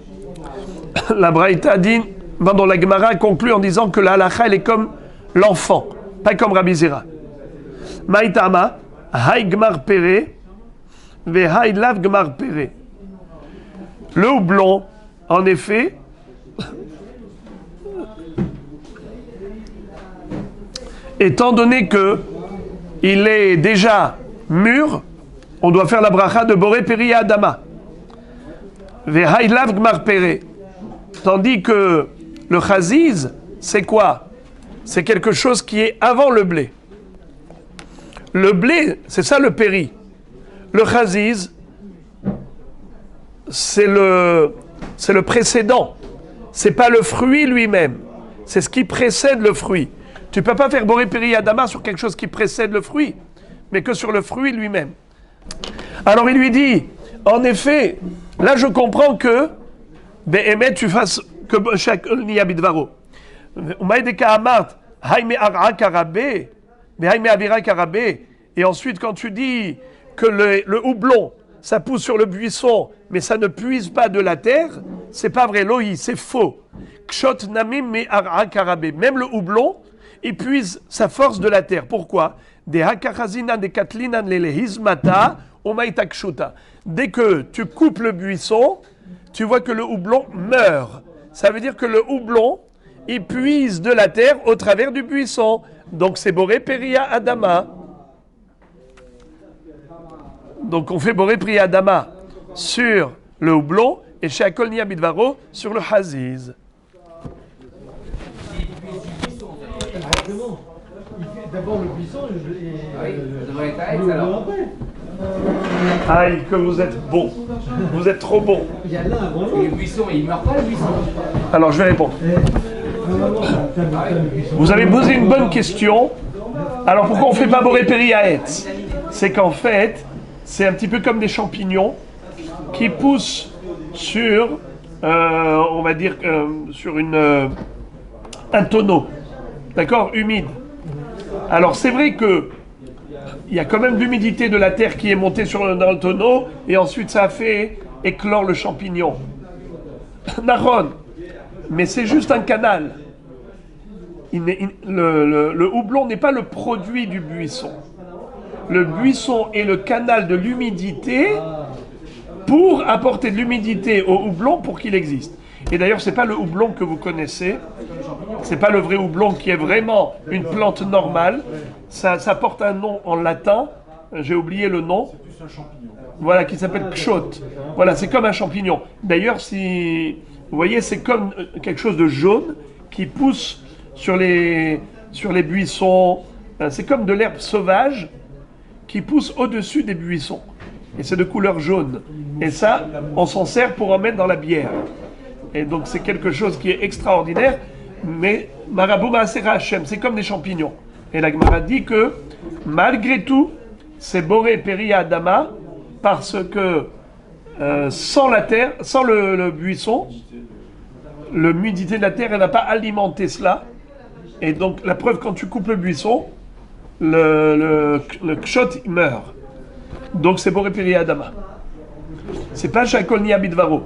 La Braïta dit, pardon, la Gemara conclut en disant que la halakha elle est comme l'enfant, pas comme Rabbi Zera. Maïtama hay gmar pere vehay lav gmar pere. Le houblon, en effet, étant donné que il est déjà mûr, on doit faire la bracha de boré peri adama. Vehay lav gmar pere. Tandis que le chaziz, c'est quoi? C'est quelque chose qui est avant le blé. Le blé, c'est ça le péri. Le chaziz, c'est le précédent. C'est pas le fruit lui-même. C'est ce qui précède le fruit. Tu peux pas faire boré peri adama sur quelque chose qui précède le fruit, mais que sur le fruit lui-même. Alors il lui dit, en effet, là je comprends que Be'emet tu fasses que chaque ni abidvaro. Et ensuite quand tu dis que le houblon ça pousse sur le buisson mais ça ne puise pas de la terre, c'est pas vrai, loï, c'est faux. Kshot namim me ara karabe. Même le houblon, il puise sa force de la terre. Pourquoi? Des hakachazinan des katlinan lelehizmata omaitakshuta. Dès que tu coupes le buisson, tu vois que le houblon meurt. Ça veut dire que le houblon, il puise de la terre au travers du buisson. Donc c'est boré peria adama. Donc on fait boré peria adama sur le houblon et chez Akol Nia Bidvaro sur le haziz. D'abord le buisson et ça devrait être à Aix alors. Aïe, que vous êtes bon. Vous êtes trop bon. Il y a l'un avant l'autre. Et le buisson, il meurt pas le buisson. Alors je vais répondre. Vous avez posé une bonne question. Alors pourquoi on ne fait pas boré péri à Aix? C'est qu'en fait, c'est un petit peu comme des champignons qui poussent sur, on va dire, sur un tonneau, d'accord, humide. Alors c'est vrai que il y a quand même l'humidité de la terre qui est montée dans le tonneau et ensuite ça a fait éclore le champignon. Naron, mais c'est juste un canal. Le houblon n'est pas le produit du buisson. Le buisson est le canal de l'humidité pour apporter de l'humidité au houblon pour qu'il existe. Et d'ailleurs, c'est pas le houblon que vous connaissez, c'est pas le vrai houblon qui est vraiment une plante normale. Ça porte un nom en latin, j'ai oublié le nom. Voilà, qui s'appelle kshot. Voilà, c'est comme un champignon. D'ailleurs, si vous voyez, c'est comme quelque chose de jaune qui pousse sur les buissons. C'est comme de l'herbe sauvage qui pousse au-dessus des buissons. Et c'est de couleur jaune. Et ça, on s'en sert pour en mettre dans la bière. Et donc c'est quelque chose qui est extraordinaire, mais Marabou Maasera Hashem, c'est comme des champignons. Et la Gemara dit que, malgré tout, c'est Boré Peri Adama, parce que sans la terre, sans le buisson, l'humidité de la terre, elle n'a pas alimenté cela. Et donc, la preuve, quand tu coupes le buisson, le kshot il meurt. Donc, c'est pour réparer Adama. C'est pas Shakol ni Abidvaro.